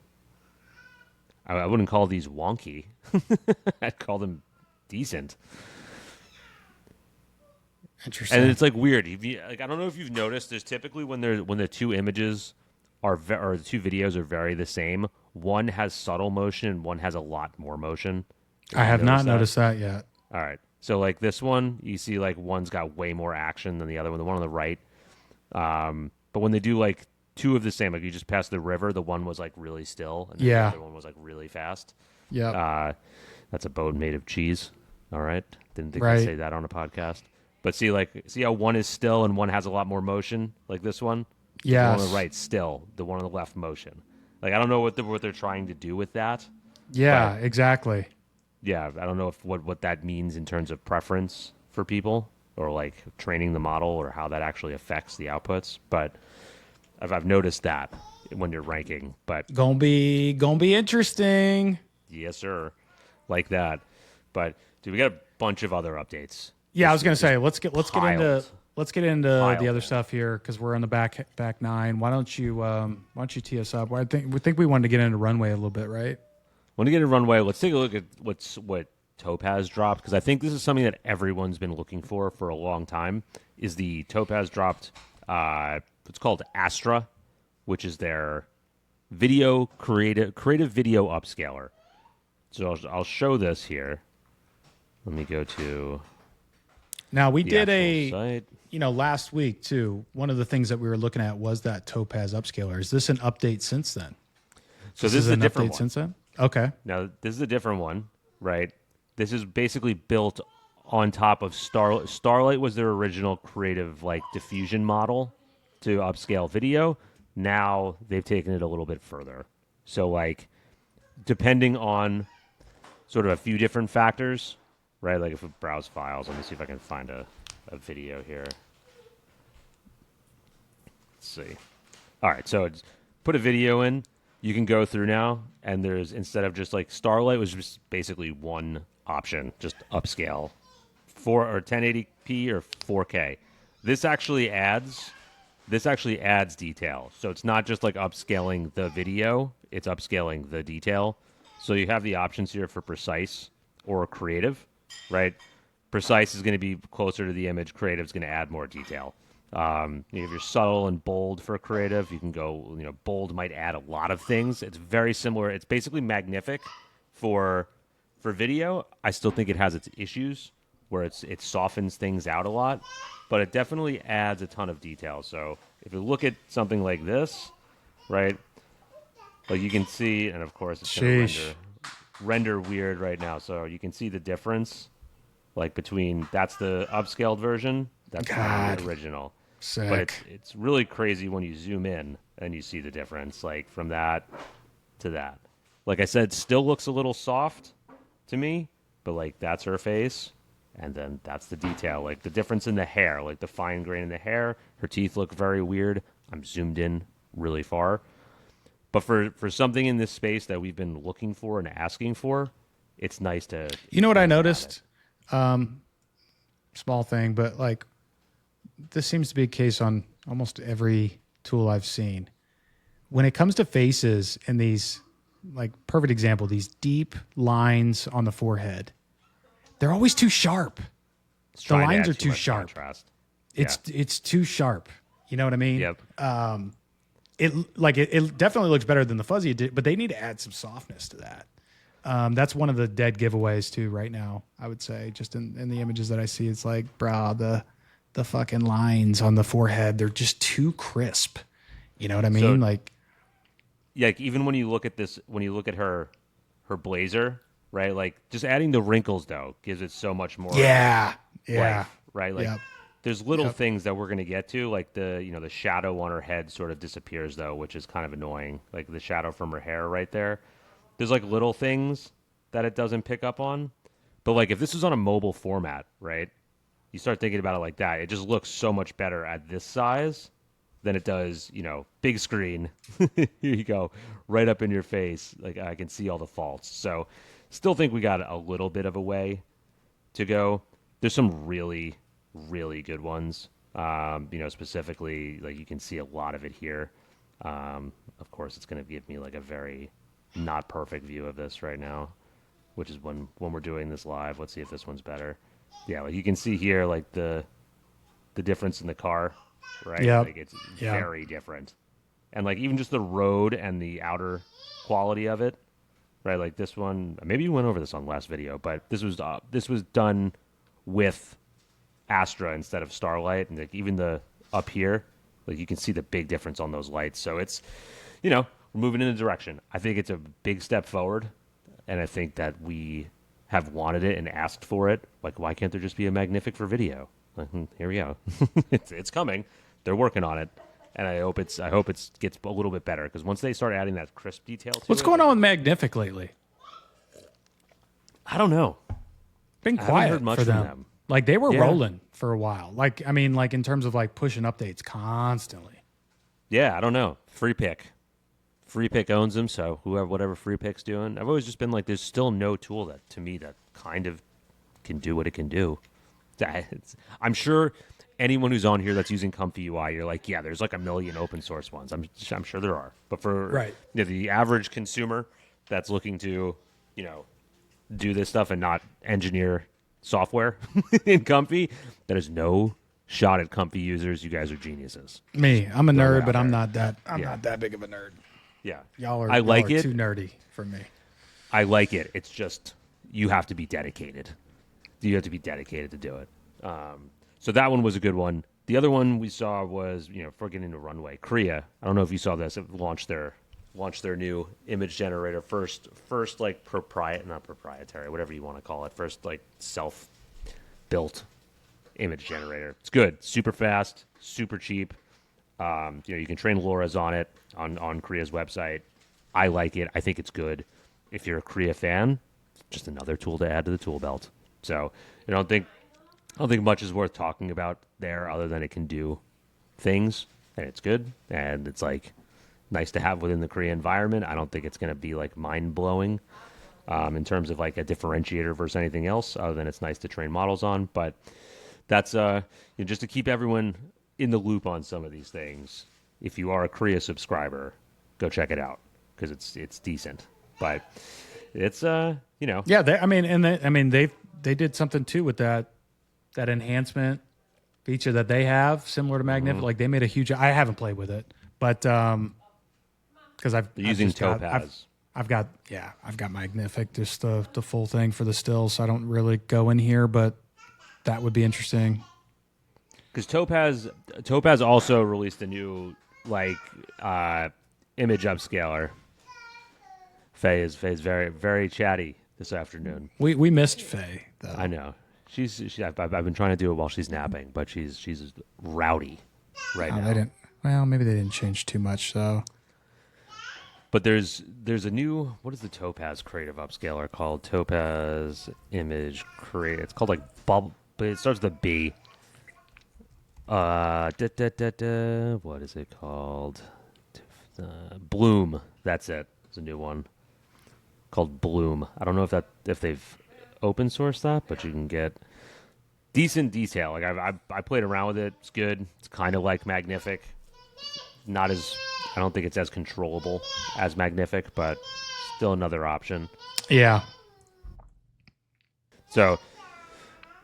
I wouldn't call these wonky. I'd call them decent. Interesting. And it's like weird. Like, I don't know if you've noticed. There's typically when the two images or the two videos are very the same. One has subtle motion and one has a lot more motion. I have not noticed that yet. All right. So like this one, you see like one's got way more action than the other one. The one on the right. But when they do like two of the same, like you just passed the river, the one was like really still, and the other one was like really fast. Yeah. That's a boat made of cheese. All right. Didn't think I'd say that on a podcast. But see how one is still and one has a lot more motion, like this one? Yeah. The one on the right still, the one on the left motion. Like I don't know what they're trying to do with that. Yeah, exactly. Yeah, I don't know what that means in terms of preference for people, or like training the model, or how that actually affects the outputs. But I've noticed that when you're ranking. But gonna be interesting. Yes, sir. Like that. But dude, we got a bunch of other updates. Yeah, I was gonna say let's get into the other stuff here, because we're on the back nine. Why don't you tee us up? I think we wanted to get into Runway a little bit, right? Want to get into Runway? Let's take a look at what Topaz dropped, because I think this is something that everyone's been looking for a long time. Is the Topaz dropped? It's called Astra, which is their creative video upscaler. So I'll show this here. Let me go to. Now we did site. Last week too. One of the things that we were looking at was that Topaz upscaler. Is this an update since then? So this is a different update one. Since then. Okay. Now this is a different one, right? This is basically built on top of Starlight. Starlight was their original creative diffusion model to upscale video. Now they've taken it a little bit further. So depending on sort of a few different factors, right? Like if we browse files, let me see if I can find a video here. Let's see. All right, so put a video in. You can go through now, and there's, instead of just Starlight was just basically one option, just upscale, 1080p or 4K. This actually adds detail. So it's not just upscaling the video, it's upscaling the detail. So you have the options here for precise or creative, right? Precise is going to be closer to the image. Creative is going to add more detail. If you're subtle and bold for creative, you can go, bold might add a lot of things. It's very similar. It's basically magnific for video. I still think it has its issues where it softens things out a lot, but it definitely adds a ton of detail. So if you look at something like this, right, you can see, and of course it's going to render weird right now. So you can see the difference, between, that's the upscaled version, that's the original. Sick. But it's really crazy when you zoom in and you see the difference, from that to that. Like I said, still looks a little soft to me, but that's her face, and then that's the detail. The difference in the hair, the fine grain in the hair. Her teeth look very weird. I'm zoomed in really far. But for something in this space that we've been looking for and asking for, it's nice to. You know what I noticed? Small thing, but this seems to be a case on almost every tool I've seen. When it comes to faces and these, perfect example, these deep lines on the forehead, they're always too sharp. The lines are too sharp. Contrast. It's too sharp. You know what I mean? Yep. It definitely looks better than the fuzzy did, but they need to add some softness to that. That's one of the dead giveaways too right now, I would say, just in the images that I see. It's the fucking lines on the forehead, they're just too crisp. You know what I mean? So, even when you look at this, when you look at her blazer, right? Just adding the wrinkles though gives it so much more life, right? There's little things that we're going to get to, the shadow on her head sort of disappears though, which is kind of annoying. The shadow from her hair right there. There's little things that it doesn't pick up on. But if this was on a mobile format, right? you start thinking about it like that, it just looks so much better at this size than it does, big screen. Here you go, right up in your face. Like, I can see all the faults. So still think we got a little bit of a way to go. There's some really, really good ones. Specifically, like, you can see a lot of it here. Of course, it's going to give me like a very not perfect view of this right now, which is when we're doing this live. Let's see if this one's better. Yeah, like you can see here, like the difference in the car, right? Yep. Like it's very different. And like even just the road and the outer quality of it, right? Like this one, maybe you went over this on the last video, but this was done with Astra instead of Starlight, and like even the up here, like you can see the big difference on those lights. So it's, we're moving in a direction. I think it's a big step forward, and I think that we have wanted it and asked for it. Like, why can't there just be a Magnific for video? Like, here we go. It's coming. They're working on it, and I hope it gets a little bit better, because once they start adding that crisp detail to What's going on with Magnific lately? I don't know. Been quiet for them. Like they were rolling for a while. Like, I mean, like in terms of like pushing updates constantly. Yeah, I don't know. Free Pick owns them, so whatever Free Pick's doing. I've always just been like, there's still no tool that to me that kind of can do what it can do. I'm sure anyone who's on here that's using Comfy UI, you're like, yeah, there's like a million open source ones. I'm sure there are. But for the average consumer that's looking to, do this stuff and not engineer software in Comfy, there is no shot at Comfy users. You guys are geniuses. Me, I'm a nerd, but I'm not that big of a nerd. Yeah. Y'all are too nerdy for me. I like it. It's just you have to be dedicated. You have to be dedicated to do it. So that one was a good one. The other one we saw was, before getting into Runway, Korea. I don't know if you saw this. It launched their new image generator first like not proprietary, whatever you want to call it. First like self-built image generator. It's good, super fast, super cheap. You can train Laura's on it on Korea's website. I like it. I think it's good. If you're a Korea fan, just another tool to add to the tool belt. So I don't think much is worth talking about there, other than it can do things and it's good and it's like nice to have within the Korea environment. I don't think it's going to be like mind blowing in terms of like a differentiator versus anything else, other than it's nice to train models on. But that's just to keep everyone in the loop on some of these things. If you are a Korea subscriber, go check it out, because it's decent. But it's they did something too with that enhancement feature that they have similar to Magnific. Mm-hmm. Like they made a huge. I haven't played with it, but because I've using Topaz. I've got Magnific, just the full thing for the stills. So I don't really go in here, but that would be interesting. Because Topaz also released a new image upscaler. Faye is very, very chatty this afternoon. We missed Faye though. I know. I've been trying to do it while she's napping, but she's rowdy right now. Maybe they didn't change too much though. But there's a new, what is the Topaz creative upscaler called? Topaz image create. It's called like bubble, but it starts with a B. What is it called? Bloom. That's it. It's a new one called Bloom. I don't know if they've open sourced that, but you can get decent detail. Like I played around with it. It's good. It's kind of like Magnific. Not as, I don't think it's as controllable as Magnific, but still another option. Yeah. So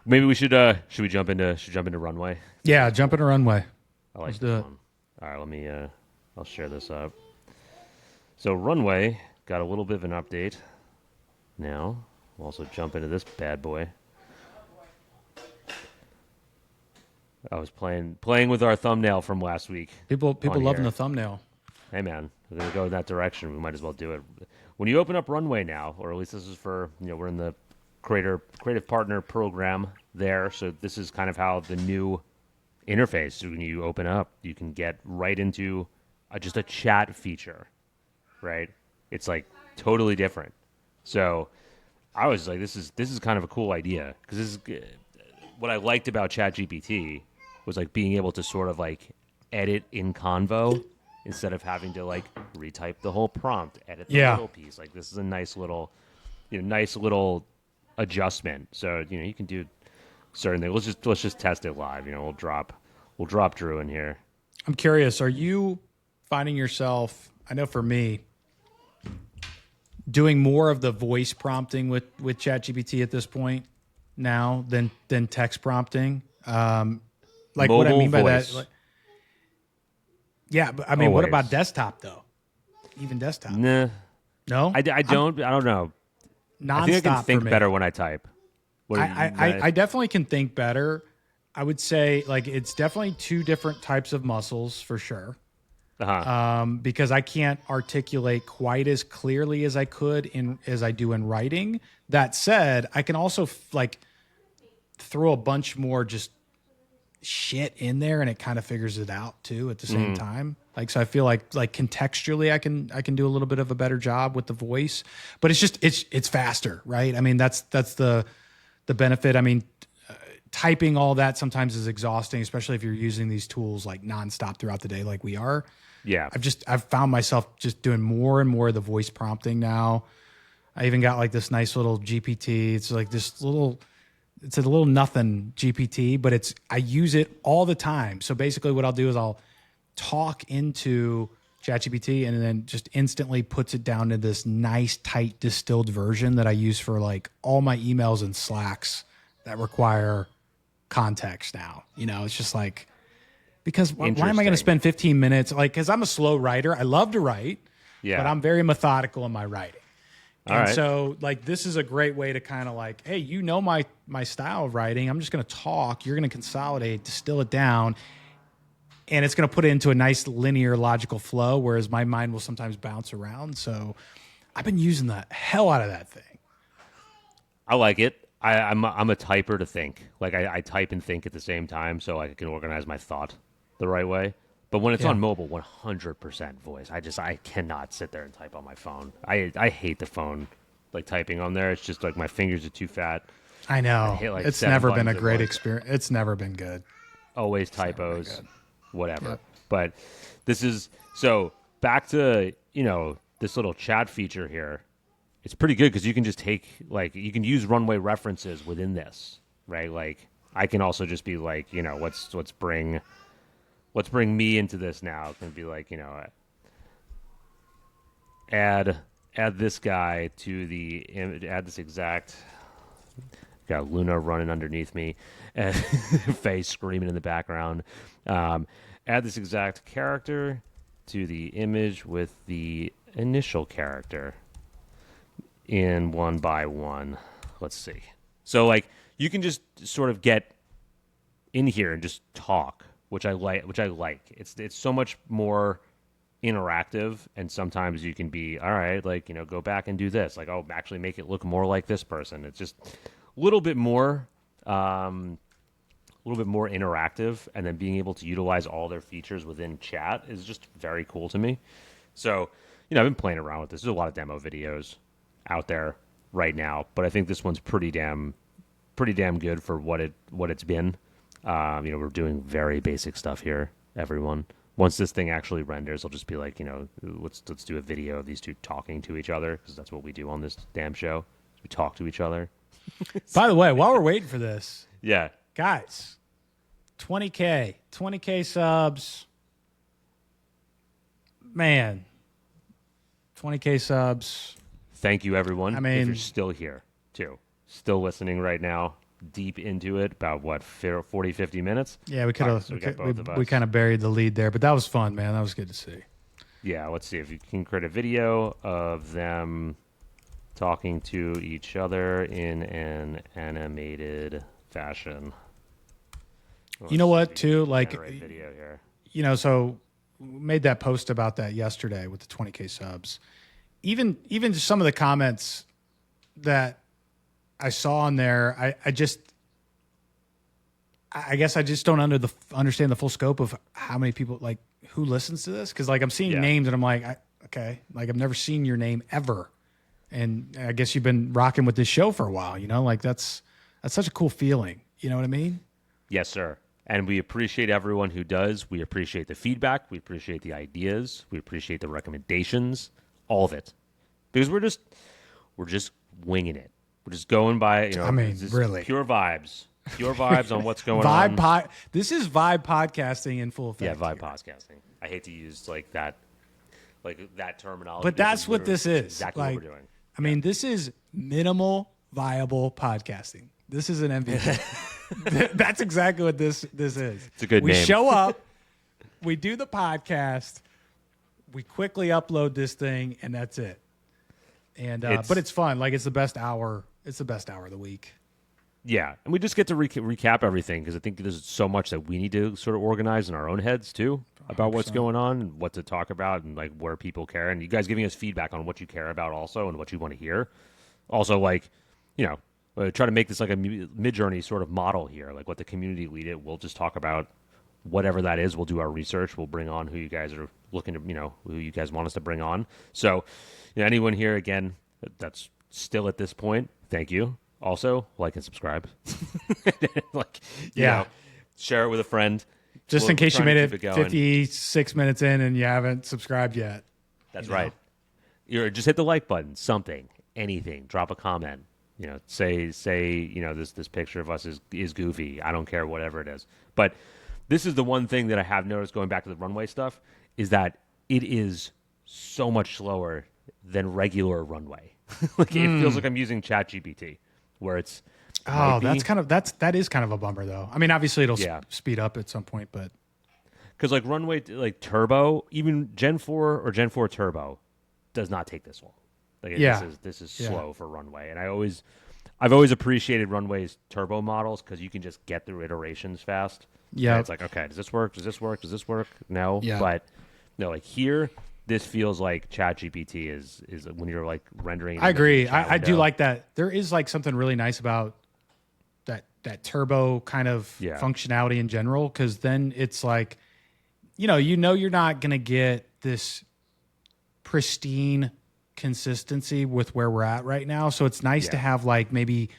maybe we should we jump into Runway? Yeah, jump into Runway. I like this one. All right, let me I'll share this up. So Runway got a little bit of an update now. We'll also jump into this bad boy. I was playing with our thumbnail from last week. People loving the thumbnail. Hey man, we're gonna go in that direction. We might as well do it. When you open up Runway now, or at least this is for, we're in the creative partner program there. So this is kind of how the new interface. So when you open up, you can get right into just a chat feature, right? It's like totally different. So I was like, this is kind of a cool idea, because what I liked about ChatGPT was like being able to sort of like edit in convo instead of having to like retype the whole prompt, edit the little piece. Like this is a nice little adjustment. So you can do certain things. Let's just test it live. We'll drop Drew in here. I'm curious. Are you finding yourself? I know for me, doing more of the voice prompting with ChatGPT at this point now than text prompting. Like Mobile what I mean by voice. that. Yeah, but I mean, what about desktop though? Even desktop? Nah. No, I don't know. Non-stop. I think I can think better when I type. I definitely can think better. I would say like it's definitely two different types of muscles for sure. Because I can't articulate quite as clearly as I could as I do in writing. That said, I can also like throw a bunch more just shit in there, and it kind of figures it out too at the same time. Like, so I feel like contextually, I can do a little bit of a better job with the voice, but it's faster, right? I mean, that's the benefit. I mean, typing all that sometimes is exhausting, especially if you're using these tools like nonstop throughout the day, like we are. Yeah. I've found myself just doing more and more of the voice prompting now. I even got like this nice little GPT. It's like it's a little nothing GPT, but I use it all the time. So basically what I'll do is I'll talk into ChatGPT and then just instantly puts it down to this nice, tight, distilled version that I use for like all my emails and Slacks that require context now. It's just like, because why am I going to spend 15 minutes? Like, because I'm a slow writer. I love to write, but I'm very methodical in my writing. And so like, this is a great way to kind of like, hey, my style of writing, I'm just going to talk. You're going to consolidate, distill it down, and it's going to put it into a nice linear logical flow, whereas my mind will sometimes bounce around. So I've been using the hell out of that thing. I like it. I'm a typer to think. Like I type and think at the same time, so I can organize my thought the right way. But when it's on mobile, 100% voice. I cannot sit there and type on my phone. I hate the phone, like typing on there. It's just like my fingers are too fat. I know. It's never been a great experience. It's never been good. Always typos, whatever. Yep. But this is, so back to, this little chat feature here. It's pretty good because you can just take, like, you can use Runway references within this, right? Like, I can also just be like, let's bring me into this now. It's going to be like, add this guy to the image, add this exact, got Luna running underneath me, and Faye screaming in the background. Add this exact character to the image with the initial character in 1 by 1. Let's see. So like you can just sort of get in here and just talk, which I like. It's so much more interactive, and sometimes you can be, all right, like, go back and do this. Like, oh, actually make it look more like this person. It's just a little bit more interactive, and then being able to utilize all their features within chat is just very cool to me. So, I've been playing around with this. There's a lot of demo videos out there right now, but I think this one's pretty damn good for what it's been. We're doing very basic stuff here, everyone. Once this thing actually renders, I'll just be like, let's do a video of these two talking to each other, because that's what we do on this damn show. We talk to each other. By the way, while we're waiting for this, yeah, guys, 20K subs, man, 20K subs. Thank you, everyone. I mean, if you're still here, too. Still listening right now, deep into it, about 40, 50 minutes? Yeah, we kind of buried the lead there, but that was fun, man. That was good to see. Yeah, let's see if you can create a video of them talking to each other in an animated fashion. You know what, too? Like, video here. So we made that post about that yesterday with the 20K subs. Even just some of the comments that I saw on there, I guess I just don't understand the full scope of how many people, like, who listens to this. Because, like, I'm seeing names and I'm like, okay, like, I've never seen your name ever. And I guess you've been rocking with this show for a while, like, that's such a cool feeling. You know what I mean? Yes, sir. And we appreciate everyone who does. We appreciate the feedback. We appreciate the ideas. We appreciate the recommendations. All of it, because we're just winging it. We're just going by. I mean, really, pure vibes on what's going on. This is vibe podcasting in full effect. Yeah, vibe podcasting. I hate to use that terminology, but that's what this is. Exactly what we're doing. I mean, this is minimal viable podcasting. This is an MVP. That's exactly what this is. It's a good name. We show up, we do the podcast, we quickly upload this thing, and that's it. And but it's fun. Like, it's the best hour. It's the best hour of the week. Yeah, and we just get to recap everything, because I think there's so much that we need to sort of organize in our own heads too about 100%. What's going on and what to talk about and like where people care, and you guys giving us feedback on what you care about also and what you want to hear. Also, like, try to make this like a Midjourney sort of model here, like what the community lead it. We'll just talk about whatever that is. We'll do our research. We'll bring on who you guys are looking to, who you guys want us to bring on. So, anyone here, again, that's still at this point, thank you. Also, like and subscribe. Share it with a friend. Just in case you made it 56 minutes in and you haven't subscribed yet. That's right. Just hit the like button, something, anything. Drop a comment. Say this picture of us is goofy. I don't care, whatever it is. But this is the one thing that I have noticed going back to the Runway stuff, is that it is so much slower than regular Runway. It feels like I'm using ChatGPT, where it's that is kind of a bummer though. I mean, obviously it'll speed up at some point, but because like Runway, like Turbo, even Gen 4 or Gen 4 Turbo does not take this long. This is slow for Runway, and I've always appreciated Runway's turbo models because you can just get through iterations fast. Yeah, it's like, okay, does this work? Does this work? Does this work? No, but no, like here, this feels like ChatGPT is when you're like rendering. I agree. I do like that. There is like something really nice about that turbo kind of functionality in general, because then it's like, you're not gonna get this pristine consistency with where we're at right now. So it's nice to have like maybe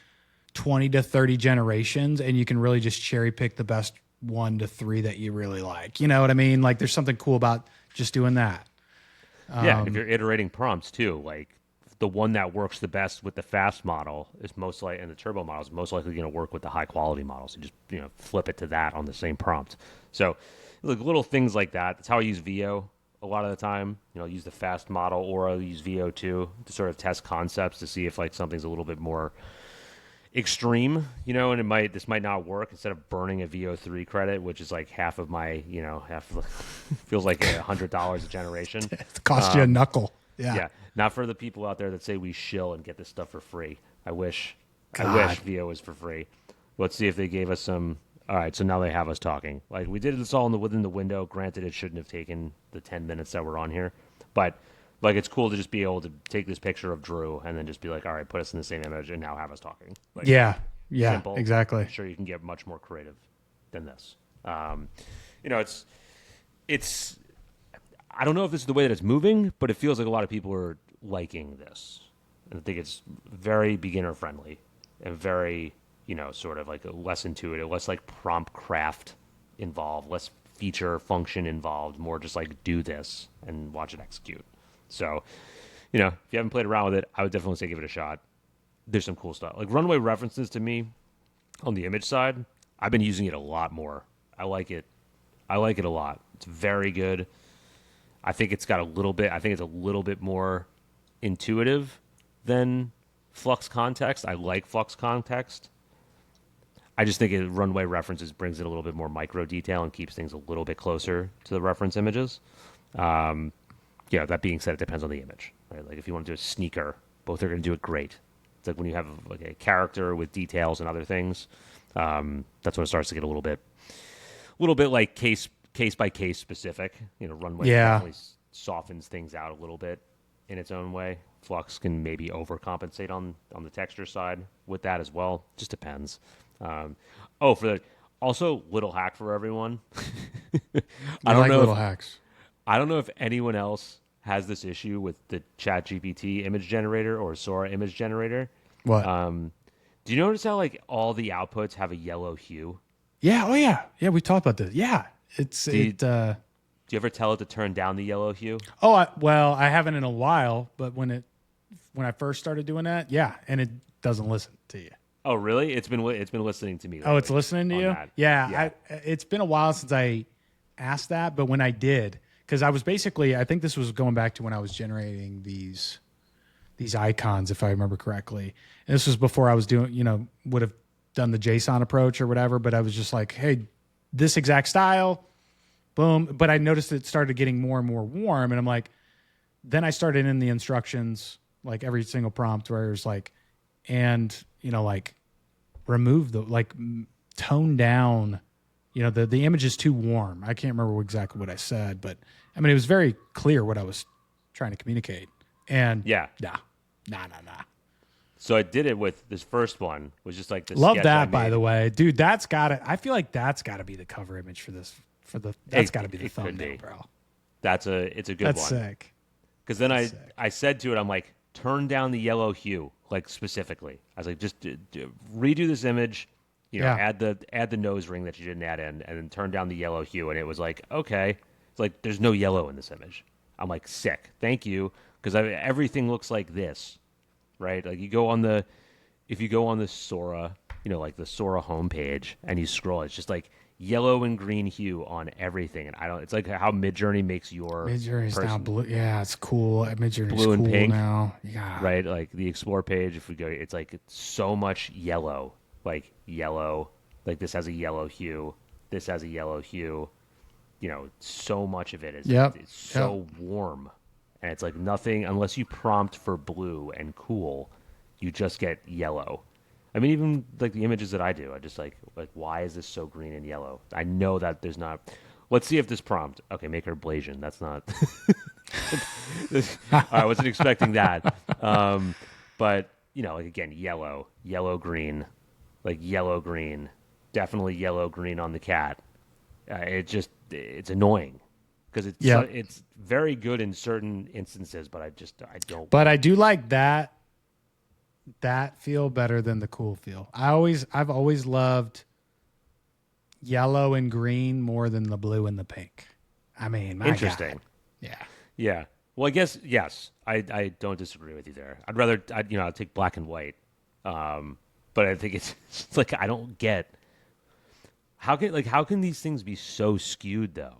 20 to 30 generations, and you can really just cherry pick the best 1 to 3 that you really like. You know what I mean? Like, there's something cool about just doing that. If you're iterating prompts too, like the one that works the best with the fast model is most likely, and the turbo model is most likely going to work with the high quality model. So just flip it to that on the same prompt. So like little things like that. That's how I use VO. A lot of the time, I'll use the fast model, or I'll use VO2 to sort of test concepts to see if like something's a little bit more extreme, and this might not work. Instead of burning a VO3 credit, which is like half of my, feels like $100 a generation. It costs you a knuckle. Yeah. Not for the people out there that say we shill and get this stuff for free. I wish VO was for free. Let's see if they gave us some. All right, so now they have us talking. Like, we did this all within the window. Granted, it shouldn't have taken the 10 minutes that we're on here. But, like, it's cool to just be able to take this picture of Drew and then just be like, all right, put us in the same image and now have us talking. Like, simple. Exactly. I'm sure you can get much more creative than this. It's I don't know if this is the way that it's moving, but it feels like a lot of people are liking this. And I think it's very beginner-friendly and very... sort of like less intuitive, less like prompt craft involved, less feature function involved, more just like do this and watch it execute. So, if you haven't played around with it, I would definitely say give it a shot. There's some cool stuff. Like Runway references to me on the image side, I've been using it a lot more. I like it a lot. It's very good. I think it's a little bit more intuitive than Flux Context. I like Flux Context. I just think Runway references brings it a little bit more micro detail and keeps things a little bit closer to the reference images. That being said, it depends on the image, right? Like if you want to do a sneaker, both are going to do it great. It's like when you have like a character with details and other things, that's when it starts to get a little bit like case by case specific. Runway definitely softens things out a little bit in its own way. Flux can maybe overcompensate on the texture side with that as well. Just depends. Also little hack for everyone. I don't know little hacks. I don't know if anyone else has this issue with the ChatGPT image generator or Sora image generator. What? Do you notice how like all the outputs have a yellow hue? Yeah. Oh yeah. Yeah. We talked about this. Yeah. Do you ever tell it to turn down the yellow hue? Well, I haven't in a while, but when I first started doing that, yeah, and it doesn't listen to you. Oh, really? It's been listening to me. Oh, it's listening to you? That. Yeah. It's been a while since I asked that, but when I did, because I was basically, I think this was going back to when I was generating these icons, if I remember correctly. And this was before I was doing, would have done the JSON approach or whatever, but I was just like, hey, this exact style, boom. But I noticed it started getting more and more warm, and I'm like, then I started in the instructions, like every single prompt where it was like, and, like remove tone down, the image is too warm. I can't remember exactly what I said, but I mean, it was very clear what I was trying to communicate. And nah. So I did it with this first one, was just like this. Love that, by the way, dude. I feel like that's got to be the cover image for this. That's got to be the thumbnail, bro. It's a good one. That's sick. Because then I said to it, I'm like, turn down the yellow hue, like specifically. I was like, just redo this image, add the nose ring that you didn't add in, and then turn down the yellow hue. And it was like, okay, it's like there's no yellow in this image. I'm like, sick, thank you, because everything looks like this, right? Like if you go on the Sora, like the Sora homepage, and you scroll, it's just like yellow and green hue on everything, and it's like how Midjourney makes your Midjourney's now blue. Yeah, it's cool. Midjourney's blue and cool pink now. Yeah, right. Like the explore page, if we go, it's so much yellow, like this has a yellow hue. This has a yellow hue. So much of it is it's so warm, and it's like nothing unless you prompt for blue and cool, you just get yellow. I mean, even like the images that I do, I just like why is this so green and yellow? I know that there's not. Let's see if this prompt. Okay, make her Blasian. That's not. I wasn't expecting that. But like again, yellow, green, like yellow, green, definitely yellow, green on the cat. It's annoying because it's very good in certain instances, but I don't. But I do like that feel better than the cool feel. I've always loved yellow and green more than the blue and the pink. I mean, interesting. God. Yeah. Well, I guess yes. I don't disagree with you there. I'd take black and white. But I think it's like I don't get how can these things be so skewed though?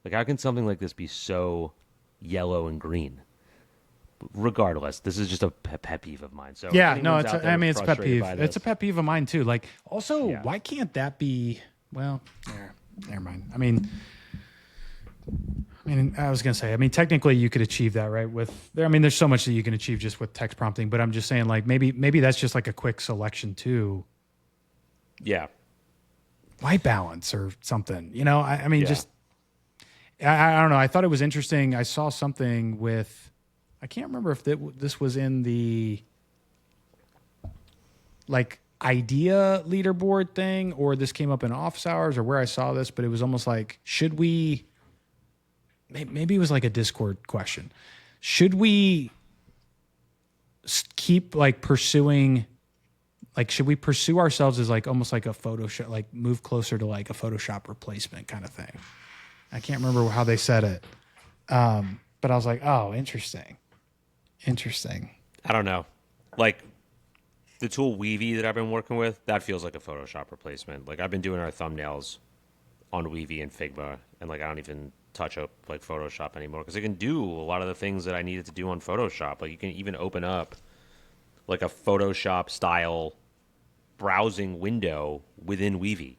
Like how can something like this be so yellow and green? Regardless, this is just a pet peeve of mine. So yeah, no, it's a pet peeve. It's a pet peeve of mine too. Like, also, why can't that be? Well, never mind. I mean, I was gonna say. I mean, technically, you could achieve that, right? There's so much that you can achieve just with text prompting. But I'm just saying, like, maybe that's just like a quick selection too. Yeah. White balance or something. I mean, just I don't know. I thought it was interesting. I saw something with. I can't remember if this was in the like idea leaderboard thing or this came up in office hours or where I saw this, but it was almost like, should we, maybe it was like a Discord question. Should we keep like pursuing, like, should we pursue ourselves as like almost like a Photoshop, like move closer to like a Photoshop replacement kind of thing? I can't remember how they said it. But I was like, oh, interesting. I don't know. Like the tool Weevy that I've been working with, that feels like a Photoshop replacement. Like I've been doing our thumbnails on Weevy and Figma, and like I don't even touch up like Photoshop anymore because it can do a lot of the things that I needed to do on Photoshop. Like you can even open up like a Photoshop style browsing window within Weevy.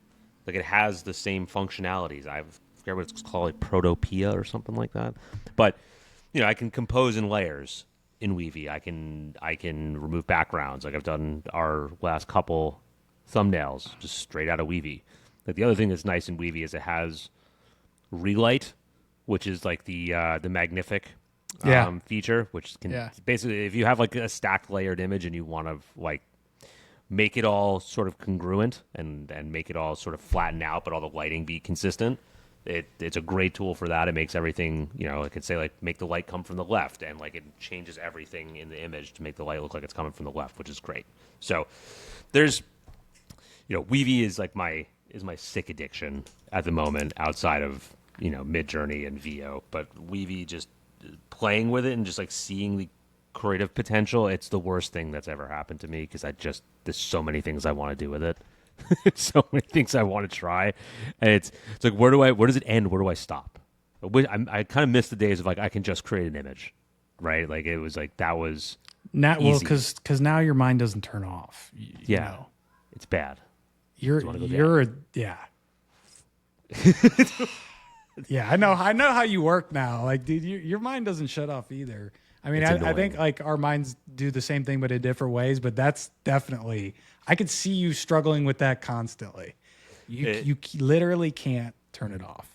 Like it has the same functionalities. I forget what it's called, like Protopia or something like that. But I can compose in layers in Weevy. I can remove backgrounds. Like I've done our last couple thumbnails just straight out of Weevy. Like the other thing that's nice in Weevy is it has relight, which is like the magnific feature, which can basically, if you have like a stacked layered image and you want to like make it all sort of congruent and make it all sort of flatten out, but all the lighting be consistent. It's a great tool for that. It makes everything, it could say like make the light come from the left, and like it changes everything in the image to make the light look like it's coming from the left, which is great. So there's, Weevy is like my sick addiction at the moment outside of, Midjourney and VO. But Weevy, just playing with it and just like seeing the creative potential, it's the worst thing that's ever happened to me because there's so many things I want to do with it. So many things I want to try. And it's like, where does it end? Where do I stop? I kind of miss the days of like, I can just create an image, right? Like it was like, that was not easy. well, because now your mind doesn't turn off. You know. It's bad. Yeah. Yeah, I know how you work now. Like, dude, your mind doesn't shut off either. I mean, I think like our minds do the same thing, but in different ways. But that's definitely, I could see you struggling with that constantly. You literally can't turn it off.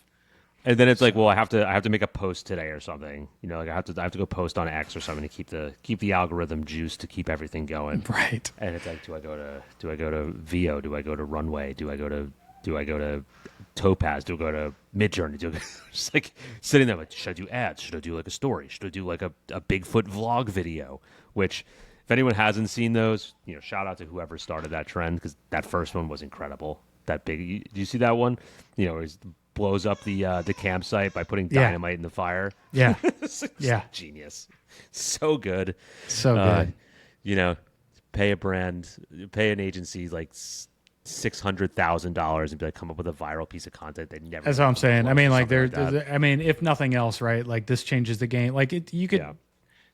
And then it's like, well, I have to make a post today or something. Like I have to go post on X or something to keep the algorithm juiced to keep everything going. Right. And it's like, do I go to VO? Do I go to Runway? Do I go to Topaz? Do I go to Midjourney? Just like sitting there like, should I do ads? Should I do like a story? Should I do like a Bigfoot vlog video? Which, if anyone hasn't seen those, shout out to whoever started that trend because that first one was incredible. That big, do you see that one? It blows up the campsite by putting dynamite in the fire. Yeah, yeah, genius, so good, so good. Pay an agency like $600,000 and be like, come up with a viral piece of content they never. That's what I'm saying. I mean, like if nothing else, right? Like this changes the game. Like you could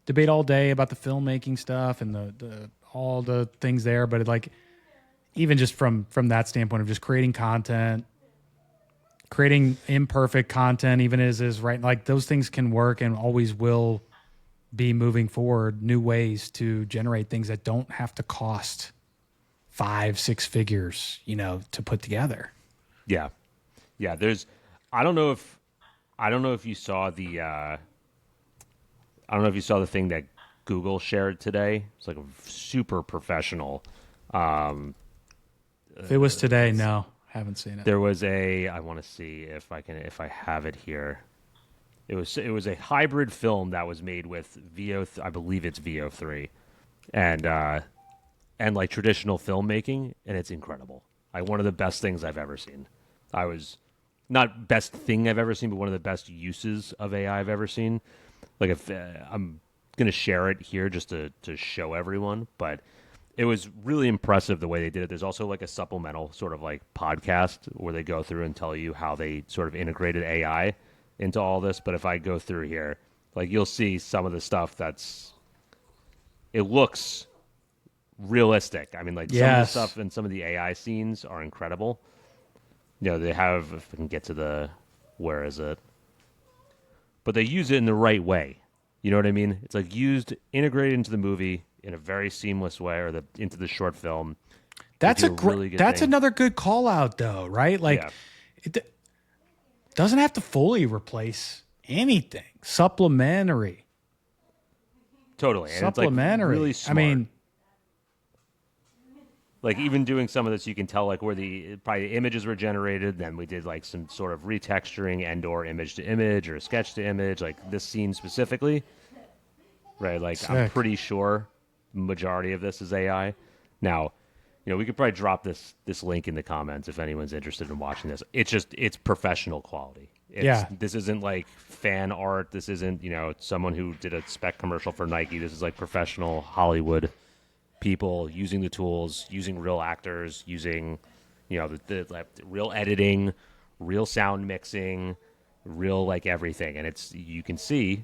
debate all day about the filmmaking stuff and the all the things there, but even just from that standpoint of just creating content, creating imperfect content, even as is right, like those things can work and always will be moving forward. New ways to generate things that don't have to cost 5-6 figures, to put together. Yeah. There's, I don't know if you saw the thing that Google shared today. It's like a super professional. If it was today, no, haven't seen it. There was I want to see if I have it here. It was a hybrid film that was made with VO, I believe it's VO3, and like traditional filmmaking, and it's incredible. Like one of the best things I've ever seen. Not best thing I've ever seen, but one of the best uses of AI I've ever seen. Like if I'm gonna share it here just to show everyone, but it was really impressive the way they did it. There's also like a supplemental sort of like podcast where they go through and tell you how they sort of integrated AI into all this. But if I go through here, like you'll see some of the stuff it looks realistic. I mean, like some of the stuff and some of the AI scenes are incredible. They have, if I can get to where is it? But they use it in the right way. You know what I mean? It's like integrated into the movie in a very seamless way, or into the short film. That's another good call out, though, right? Like, it doesn't have to fully replace anything. Supplementary. Totally. And supplementary. It's like really smart. I mean, like even doing some of this, you can tell like where the images were generated. Then we did like some sort of retexturing and/or image to image or sketch to image, like this scene specifically. Right. Like sick. I'm pretty sure majority of this is AI. Now, we could probably drop this link in the comments if anyone's interested in watching this. It's professional quality. This isn't like fan art. This isn't, someone who did a spec commercial for Nike. This is like professional Hollywood people using the tools, using real actors, using, the real editing, real sound mixing, real like everything. And you can see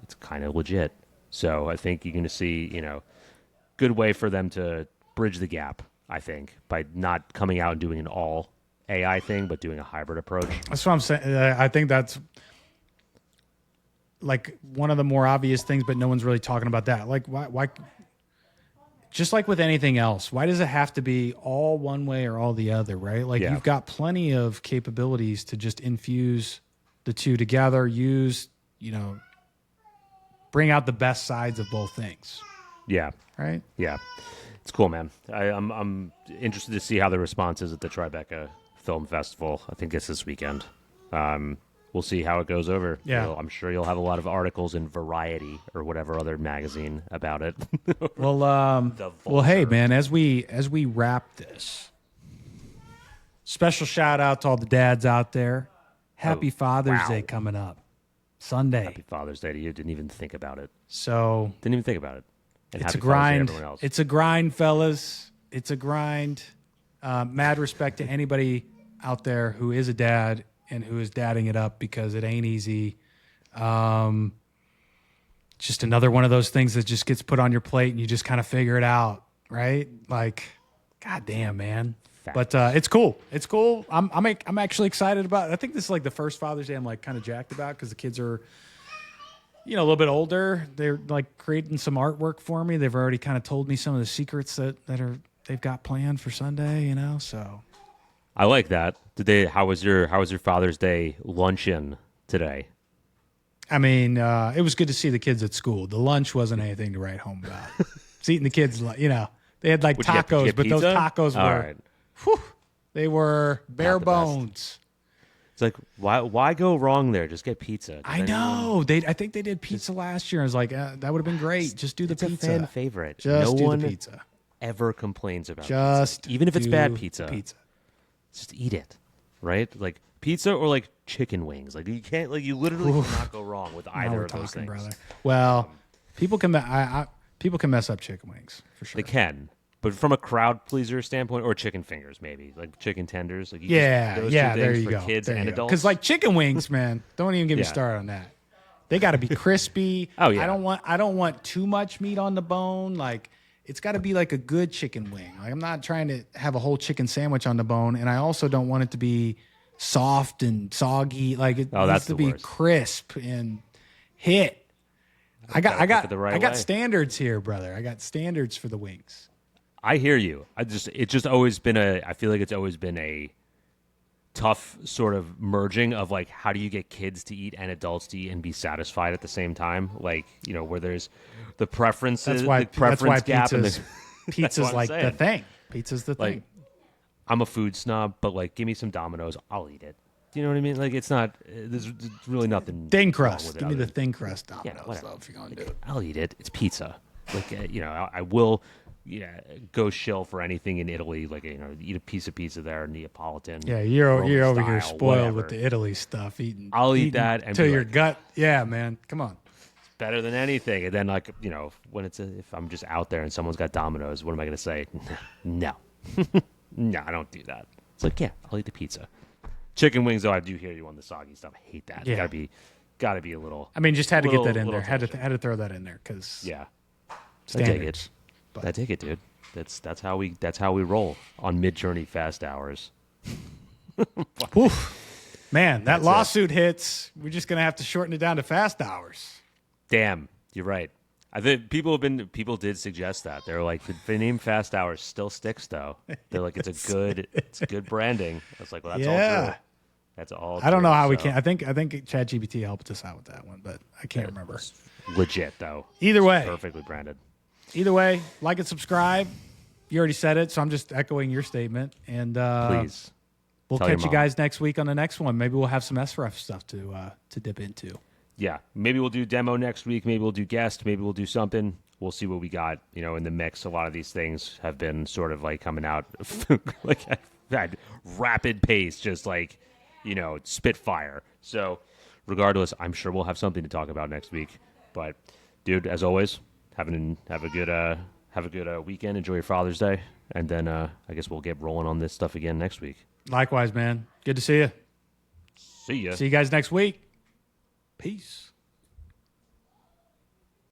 it's kind of legit. So I think you're going to see, good way for them to bridge the gap, I think, by not coming out and doing an all AI thing, but doing a hybrid approach. That's what I'm saying. I think that's like one of the more obvious things, but no one's really talking about that. Like, why just like with anything else, why does it have to be all one way or all the other, right? Like you've got plenty of capabilities to just infuse the two together, bring out the best sides of both things. Yeah. Right? Yeah. It's cool, man. I'm interested to see how the response is at the Tribeca Film Festival. I think it's this weekend. we'll see how it goes over. Yeah. I'm sure you'll have a lot of articles in Variety or whatever other magazine about it. Well, hey, man, as we wrap this, special shout out to all the dads out there. Happy Father's Day coming up Sunday. Happy Father's Day to you. Didn't even think about it. So didn't even think about it. And it's happy a grind. Father's Day to everyone else. It's a grind, fellas. It's a grind. Mad respect to anybody out there who is a dad and who is dadding it up, because it ain't easy. Just another one of those things that just gets put on your plate and you just kind of figure it out, right? Like, goddamn, man. But it's cool. It's cool. I'm actually excited about it. I think this is like the first Father's Day I'm like kind of jacked about, because the kids are, a little bit older. They're like creating some artwork for me. They've already kind of told me some of the secrets that they've got planned for Sunday. So I like that. How was your Father's Day luncheon today? I mean, it was good to see the kids at school. The lunch wasn't anything to write home about. It's eating the kids, they had like tacos, but those tacos were, they were bare bones. It's like, why go wrong there? Just get pizza. I know. I think they did pizza last year. I was like, that would have been great. Just do the pizza. It's a fan favorite. Just no do one the pizza. Ever complains about just pizza. Even if it's bad pizza. Just eat it, right? Like pizza or like chicken wings. Like you can't, like you literally cannot go wrong with either of those things. Brother. Well, people can mess up chicken wings for sure. They can, but from a crowd pleaser standpoint, or chicken fingers maybe, like chicken tenders. Like those two there things you for go. kids and adults. Because like chicken wings, man, don't even get me started on that. They got to be crispy. Oh yeah. I don't want too much meat on the bone. Like, it's got to be like a good chicken wing. Like, I'm not trying to have a whole chicken sandwich on the bone, and I also don't want it to be soft and soggy. Like, it needs to be crisp and hit. I got standards here, brother. I got standards for the wings. I hear you. I feel like it's always been a tough sort of merging of like, how do you get kids to eat and adults to eat and be satisfied at the same time? Like, where there's the preferences, the preference gap. Pizza's like the thing. Pizza's the thing. I'm a food snob, but like, give me some Domino's, I'll eat it. Do you know what I mean? Like, it's not, there's really nothing. Thin crust. Give me the thin crust Domino's. Whatever. If you're going to do it. I'll eat it. It's pizza. Like, I will go shill for anything in Italy. Like, eat a piece of pizza there, Neapolitan. Yeah, you're over here spoiled with the Italy stuff. I'll eat that until your gut. Yeah, man. Come on. It's better than anything. And then, like, when if I'm just out there and someone's got Domino's, what am I going to say? No. No, I don't do that. It's like, yeah, I'll eat the pizza. Chicken wings, though, I do hear you on the soggy stuff. I hate that. Yeah. Gotta be a little. I mean, just had to get that in there. Had to throw that in there because standards. I dig it, dude. That's how we roll on Midjourney fast hours. Oof. Man, that lawsuit hits. We're just gonna have to shorten it down to fast hours. Damn, you're right. I think people did suggest that. They're like, the name Fast Hours still sticks though. They're like, it's good branding. I was like, well, that's all true. That's all. I don't know how we can. I think ChatGPT helped us out with that one, but I can't remember. Legit though. Either way, perfectly branded. Either way, like and subscribe. You already said it, so I'm just echoing your statement. And please, we'll catch you guys next week on the next one. Maybe we'll have some SRef stuff to dip into. Yeah, maybe we'll do demo next week. Maybe we'll do guest. Maybe we'll do something. We'll see what we got. In the mix. A lot of these things have been sort of like coming out like at rapid pace, just like spitfire. So, regardless, I'm sure we'll have something to talk about next week. But, dude, as always, have a good weekend. Enjoy your Father's Day, and then I guess we'll get rolling on this stuff again next week. Likewise, man. Good to see you. See ya. See you guys next week. Peace.